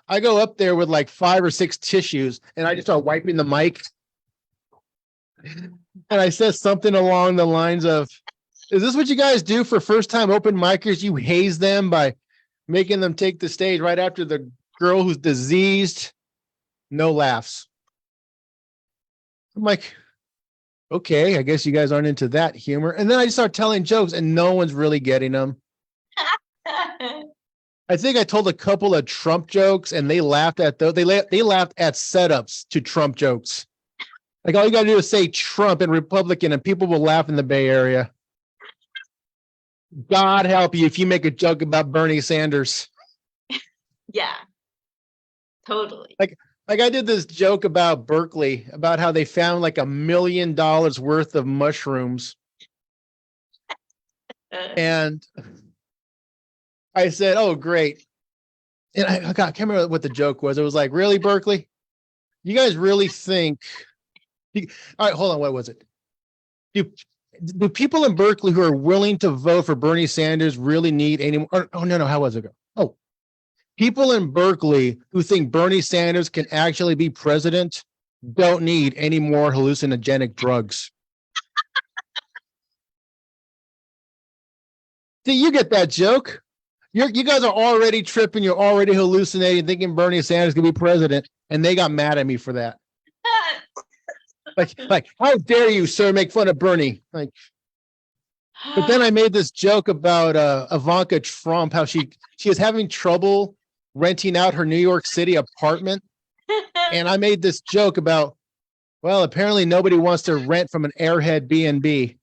I go up there with like 5 or 6 tissues, and I just start wiping the mic. And I said something along the lines of, "Is this what you guys do for first-time open micers? You haze them by making them take the stage right after the girl who's diseased." No laughs. I'm like, okay, I guess you guys aren't into that humor. And then I start telling jokes and no one's really getting them. I think I told a couple of Trump jokes and they laughed at those. They laughed at setups to Trump jokes. Like all you got to do is say Trump and Republican and people will laugh in the Bay Area. God help you if you make a joke about Bernie Sanders. Yeah, totally. Like I did this joke about Berkeley, about how they found like $1 million worth of mushrooms. And I said, oh, great. And I can't remember what the joke was. It was like, really, Berkeley? You guys really think? All right, hold on. What was it? Do people in Berkeley who are willing to vote for Bernie Sanders really need any more? Oh, no. How was it go? Oh, people in Berkeley who think Bernie Sanders can actually be president don't need any more hallucinogenic drugs. Do you get that joke? You guys are already tripping. You're already hallucinating, thinking Bernie Sanders can be president, and they got mad at me for that. Like, how dare you, sir, make fun of Bernie? Like, but then I made this joke about Ivanka Trump, how she was having trouble renting out her New York City apartment, and I made this joke about, well, apparently nobody wants to rent from an airhead B&B,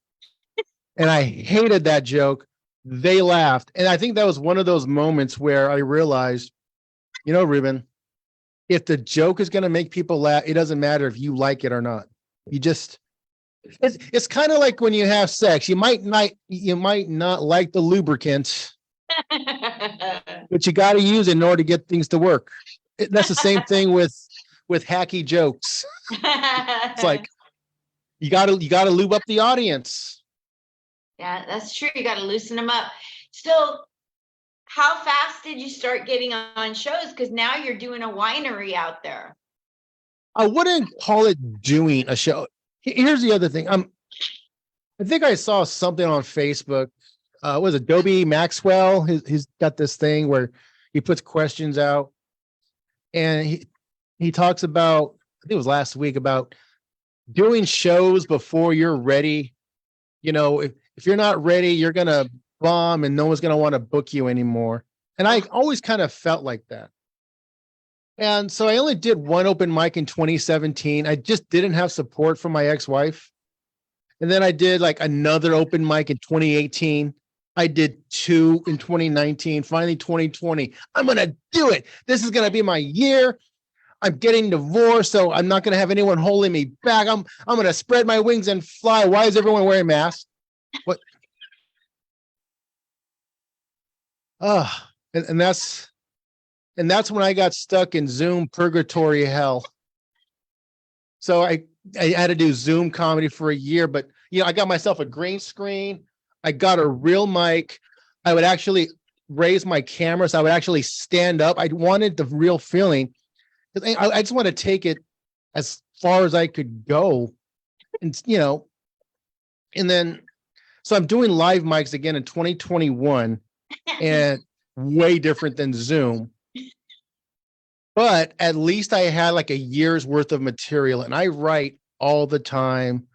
and I hated that joke. They laughed. And I think that was one of those moments where I realized, you know, Ruben, if the joke is going to make people laugh, it doesn't matter if you like it or not. You just, it's kind of like when you have sex, you might not like the lubricant, but you got to use it in order to get things to work. That's the same thing with hacky jokes. It's like, you got to lube up the audience. Yeah, that's true. You got to loosen them up. So how fast did you start getting on shows? Because now you're doing a winery out there. I wouldn't call it doing a show. Here's the other thing. I think I saw something on Facebook. Was it Adobe Maxwell? He's got this thing where he puts questions out, and he talks about, I think it was last week, about doing shows before you're ready. You know, if you're not ready, you're gonna bomb, and no one's gonna want to book you anymore. And I always kind of felt like that. And so I only did one open mic in 2017. I just didn't have support from my ex-wife. And then I did like another open mic in 2018. I did 2 in 2019. Finally, 2020. I'm going to do it. This is going to be my year. I'm getting divorced, so I'm not going to have anyone holding me back. I'm going to spread my wings and fly. Why is everyone wearing masks? What? And that's when I got stuck in Zoom purgatory hell. So I had to do Zoom comedy for a year, but you know, I got myself a green screen. I got a real mic. I would actually raise my camera, so I would actually stand up. I wanted the real feeling. I just want to take it as far as I could go. And you know, and then so I'm doing live mics again in 2021, and way different than Zoom. But at least I had like a year's worth of material, and I write all the time.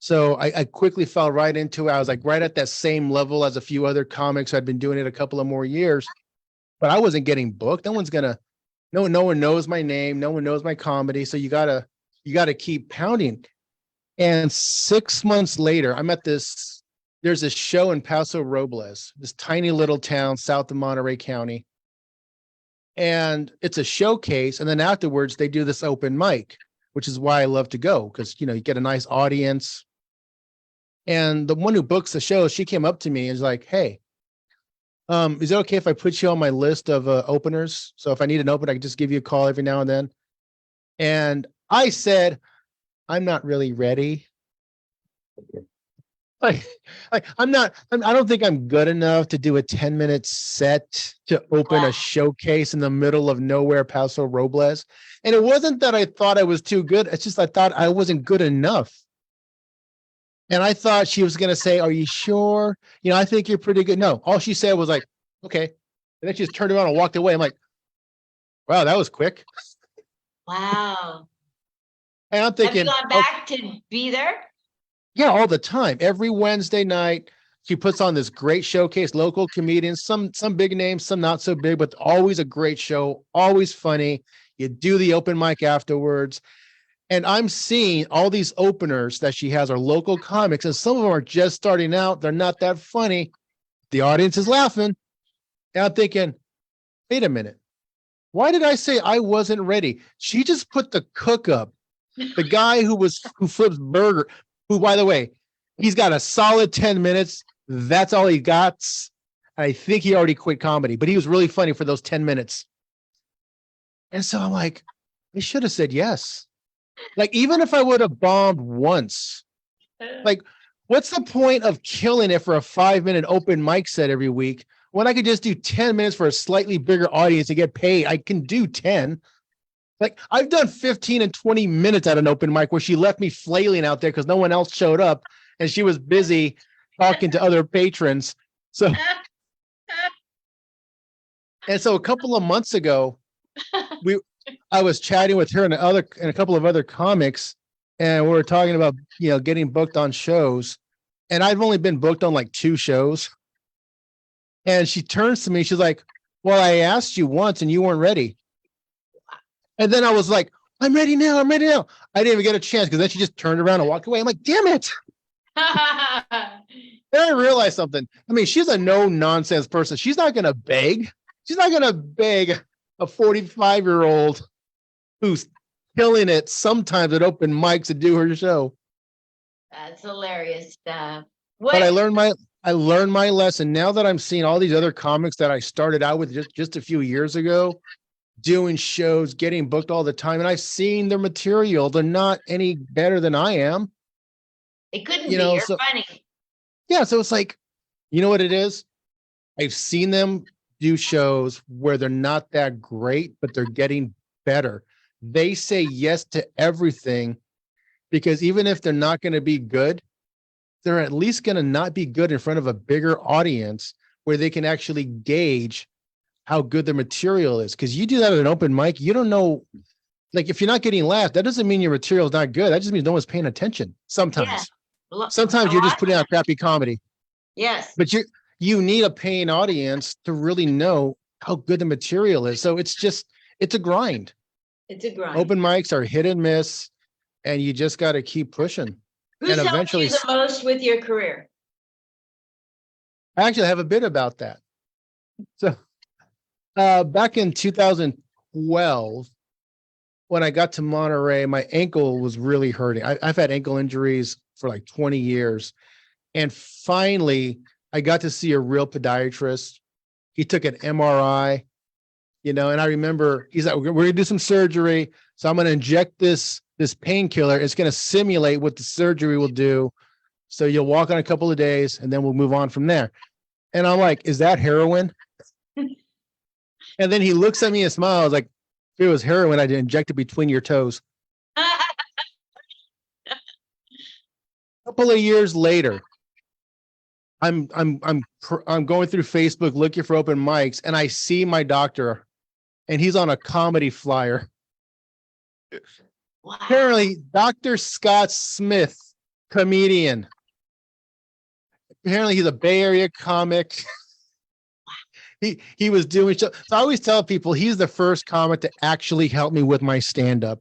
So I quickly fell right into it. I was like right at that same level as a few other comics. I'd been doing it a couple of more years, but I wasn't getting booked. No one knows my name. No one knows my comedy. So you gotta keep pounding. And 6 months later, I'm at there's this show in Paso Robles, this tiny little town south of Monterey County. And it's a showcase. And then afterwards they do this open mic, which is why I love to go. Cause you know, you get a nice audience. And the one who books the show, she came up to me and was like, hey, is it okay if I put you on my list of openers? So if I need an opener, I can just give you a call every now and then. And I said, I'm not really ready. Like I don't think I'm good enough to do a 10-minute set to open a showcase in the middle of nowhere, Paso Robles. And it wasn't that I thought I was too good. It's just I thought I wasn't good enough. And I thought she was going to say, are you sure? You know, I think you're pretty good. No, all she said was like, okay. And then she just turned around and walked away. I'm like, wow, that was quick. Wow. And I'm thinking, have you gone back to be there? Yeah, all the time. Every Wednesday night, she puts on this great showcase, local comedians, some big names, some not so big, but always a great show, always funny. You do the open mic afterwards. And I'm seeing all these openers that she has are local comics, and some of them are just starting out. They're not that funny. The audience is laughing. And I'm thinking, wait a minute. Why did I say I wasn't ready? She just put the cook up. The guy who flips burger, who, by the way, he's got a solid 10 minutes. That's all he got. I think he already quit comedy, but he was really funny for those 10 minutes. And so I'm like, I should have said yes. Like, even if I would have bombed once, like, what's the point of killing it for a 5-minute open mic set every week when I could just do 10 minutes for a slightly bigger audience to get paid? I can do 10. Like, I've done 15 and 20 minutes at an open mic where she left me flailing out there because no one else showed up and she was busy talking to other patrons. So, and so a couple of months ago, I was chatting with her and a couple of other comics, and we were talking about, getting booked on shows. And I've only been booked on like 2 shows. And she turns to me, she's like, well, I asked you once and you weren't ready. And then I was like, I'm ready now. I'm ready now. I didn't even get a chance because then she just turned around and walked away. I'm like, damn it. Then I realized something. I mean, she's a no nonsense person. She's not going to beg. She's not going to beg a 45-year-old who's killing it sometimes at open mics to do her show. That's hilarious stuff. But I learned my lesson. Now that I'm seeing all these other comics that I started out with just a few years ago, doing shows, getting booked all the time, and I've seen their material. They're not any better than I am. It couldn't be. You're funny. Yeah, so it's like, you know what it is? I've seen them do shows where they're not that great, but they're getting better. They say yes to everything because even if they're not going to be good, they're at least going to not be good in front of a bigger audience where they can actually gauge how good the material is. Because you do that at an open mic, you don't know. Like, if you're not getting laughed, that doesn't mean your material is not good. That just means no one's paying attention. Sometimes, sometimes you're just putting out crappy comedy. Yes, but you need a paying audience to really know how good the material is. So it's a grind. It's a grind. Open mics are hit and miss, and you just got to keep pushing. Who's and helped you the most with your career? I actually have a bit about that. So back in 2012, when I got to Monterey, my ankle was really hurting. I've had ankle injuries for like 20 years. And finally, I got to see a real podiatrist. He took an MRI, and I remember he's like, we're going to do some surgery. So I'm going to inject this painkiller. It's going to simulate what the surgery will do. So you'll walk on a couple of days and then we'll move on from there. And I'm like, is that heroin? And then he looks at me and smiles like, if it was heroin, I'd inject it between your toes. A couple of years later, I'm going through Facebook looking for open mics, and I see my doctor, and he's on a comedy flyer. Wow. Apparently, Dr. Scott Smith, comedian. Apparently, he's a Bay Area comic. He was doing show. So I always tell people he's the first comic to actually help me with my stand-up.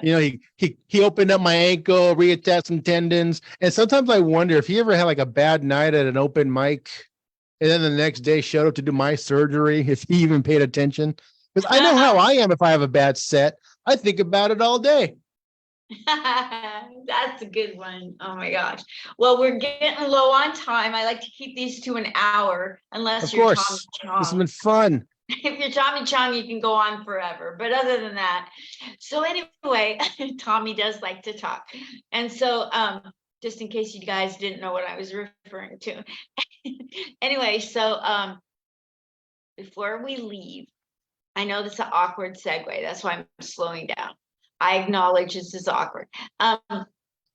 He opened up my ankle, reattached some tendons. And sometimes I wonder if he ever had like a bad night at an open mic and then the next day showed up to do my surgery, if he even paid attention. Because I know how I am if I have a bad set. I think about it all day. That's a good one. Oh my gosh. Well, we're getting low on time. I like to keep these to an hour, unless you're Tommy Chong. This has been fun. If you're Tommy Chong, you can go on forever. But other than that, so anyway, Tommy does like to talk. And so just in case you guys didn't know what I was referring to. Anyway, so before we leave, I know this is an awkward segue. That's why I'm slowing down. I acknowledge this is awkward.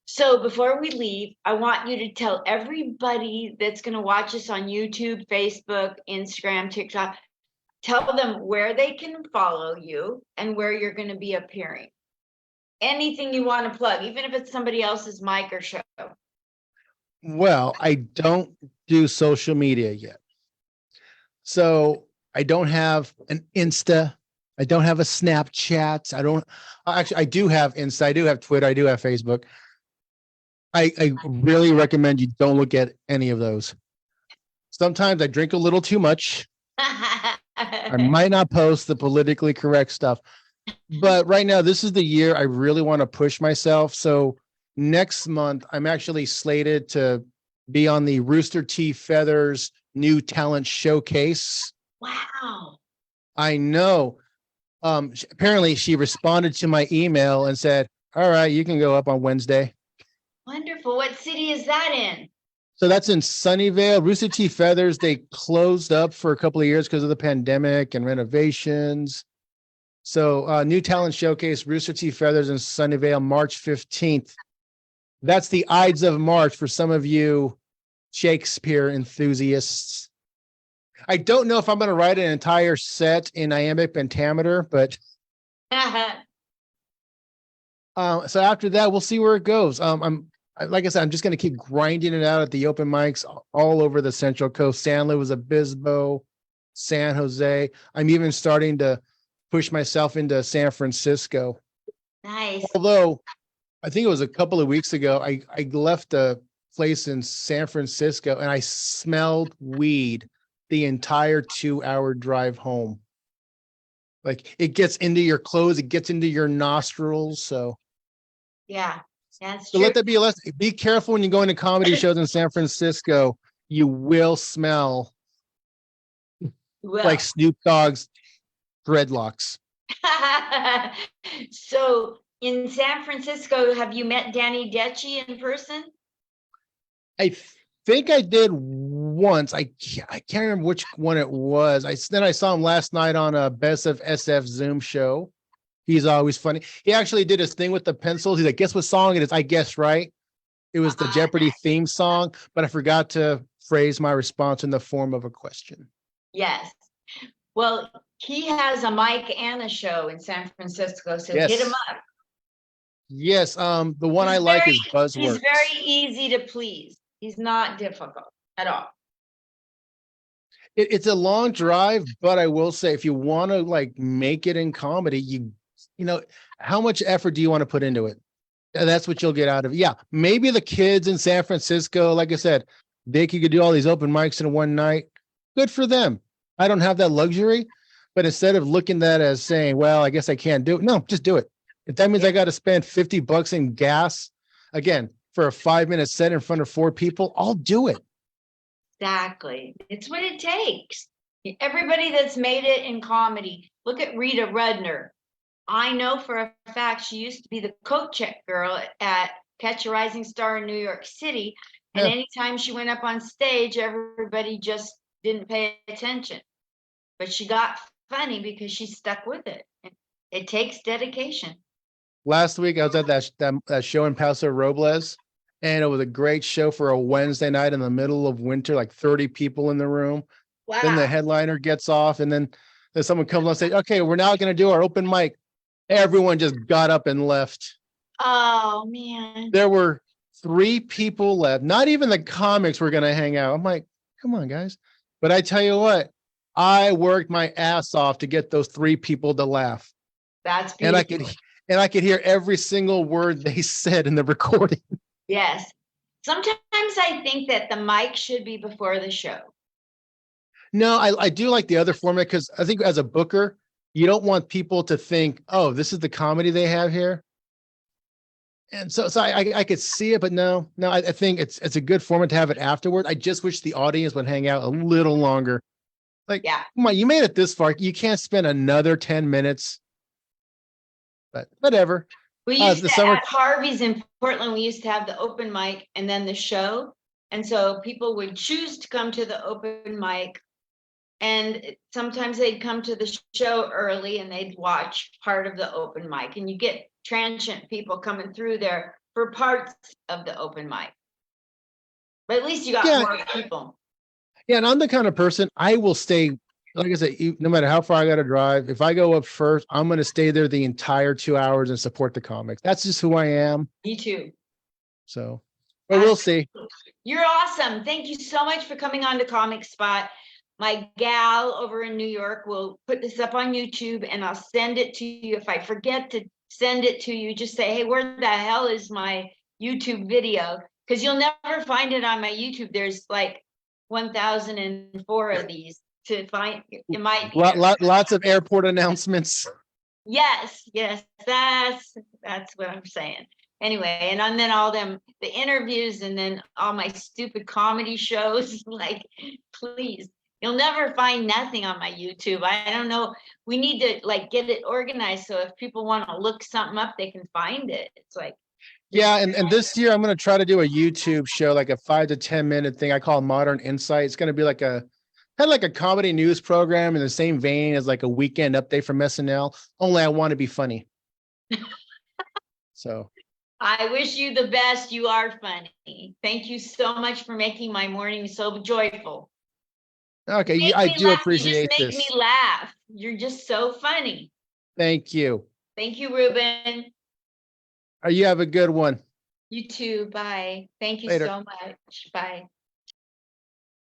So before we leave, I want you to tell everybody that's going to watch us on YouTube, Facebook, Instagram, TikTok, tell them where they can follow you and where you're going to be appearing. anything you want to plug, even if it's somebody else's mic or show. Well, I don't do social media yet. So I don't have an Insta. I don't have a Snapchat. I do have Insta. I do have Twitter. I do have Facebook. I really recommend you don't look at any of those. Sometimes I drink a little too much. I might not post the politically correct stuff, but right now, this is the year I really want to push myself. So next month, I'm actually slated to be on the Rooster T. Feathers New Talent Showcase. Wow. I know. Apparently, she responded to my email and said, all right, you can go up on Wednesday. Wonderful. What city is that in? So that's in Sunnyvale. Rooster T. Feathers, they closed up for a couple of years because of the pandemic and renovations. So New Talent Showcase, Rooster T. Feathers in Sunnyvale, March 15th. That's the Ides of March for some of you Shakespeare enthusiasts. I don't know if I'm going to write an entire set in iambic pentameter, but so after that, we'll see where it goes. Like I said, I'm just going to keep grinding it out at the open mics all over the Central Coast, San Luis Obispo, San Jose. I'm even starting to push myself into San Francisco. Nice. Although I think it was a couple of weeks ago, I left a place in San Francisco and I smelled weed the entire 2-hour drive home. Like it gets into your clothes, it gets into your nostrils. So yeah, that's so true. let that be a lesson. Be careful when you go into comedy shows in San Francisco. You will smell like Snoop Dogg's dreadlocks. So in San Francisco, have you met Danny Detchi in person? I think I did once. I can't remember which one it was. Then I saw him last night on a Best of SF Zoom show. He's always funny. He actually did his thing with the pencils. He's like, guess what song it is? I guess, right? It was the Jeopardy theme song, but I forgot to phrase my response in the form of a question. Yes. Well, he has a mic and a show in San Francisco, so yes. hit him up. Yes, the one I like is Buzzwords. He's very easy to please. He's not difficult at all. It's a long drive, but I will say, if you want to like make it in comedy, you know, how much effort do you want to put into it? That's what you'll get out of it. Yeah, maybe the kids in San Francisco, like I said, they could do all these open mics in one night. Good for them. I don't have that luxury, but instead of looking at that as saying, well, I guess I can't do it. No, just do it. If that means I got to spend $50 in gas, again, for a 5-minute set in front of 4 people, I'll do it. Exactly. It's what it takes. Everybody that's made it in comedy, look at Rita Rudner. I know for a fact she used to be the coat check girl at Catch a Rising Star in New York City. And anytime she went up on stage, everybody just didn't pay attention. But she got funny because she stuck with it. It takes dedication. Last week, I was at that show in Paso Robles, and it was a great show for a Wednesday night in the middle of winter, like 30 people in the room. Wow. Then the headliner gets off, and then someone comes on and says, okay, we're now going to do our open mic. Everyone just got up and left. Oh, man. There were 3 people left. Not even the comics were going to hang out. I'm like, come on, guys. But I tell you what, I worked my ass off to get those 3 people to laugh. That's beautiful. And I could hear every single word they said in the recording. Yes. Sometimes I think that the mic should be before the show. No, I do like the other format because I think as a booker, you don't want people to think, oh, this is the comedy they have here. And so I could see it, but no, I think it's a good format to have it afterward. I just wish the audience would hang out a little longer. Like, yeah, come on, you made it this far. You can't spend another 10 minutes. But whatever. We used to at Harvey's in Portland, we used to have the open mic and then the show. And so people would choose to come to the open mic. And sometimes they'd come to the show early and they'd watch part of the open mic. And you get transient people coming through there for parts of the open mic. But at least you got more people. Yeah, and I'm the kind of person, I will stay like I said, no matter how far I got to drive, if I go up first, I'm going to stay there the entire 2 hours and support the comics. That's just who I am. Me too. So, but we'll see. You're awesome. Thank you so much for coming on to Comic Spot. My gal over in New York will put this up on YouTube and I'll send it to you. If I forget to send it to you, just say, hey, where the hell is my YouTube video? Because you'll never find it on my YouTube. There's like 1,004 of these to find. It might be Lots of airport announcements. Yes, that's what I'm saying. Anyway, and then all the interviews and then all my stupid comedy shows. Like, please, you'll never find nothing on my YouTube. I don't know. We need to like get it organized so if people want to look something up, they can find it. It's like, yeah, and this year I'm going to try to do a YouTube show, like a 5 to 10 minute thing I call Modern Insight. It's going to be like kind of like a comedy news program in the same vein as like a weekend update from SNL. Only I want to be funny. So. I wish you the best. You are funny. Thank you so much for making my morning so joyful. Okay, I do appreciate this. You just make me laugh. You're just so funny. Thank you. Thank you, Ruben. You have a good one. You too. Bye. Thank you Later. so much. Bye.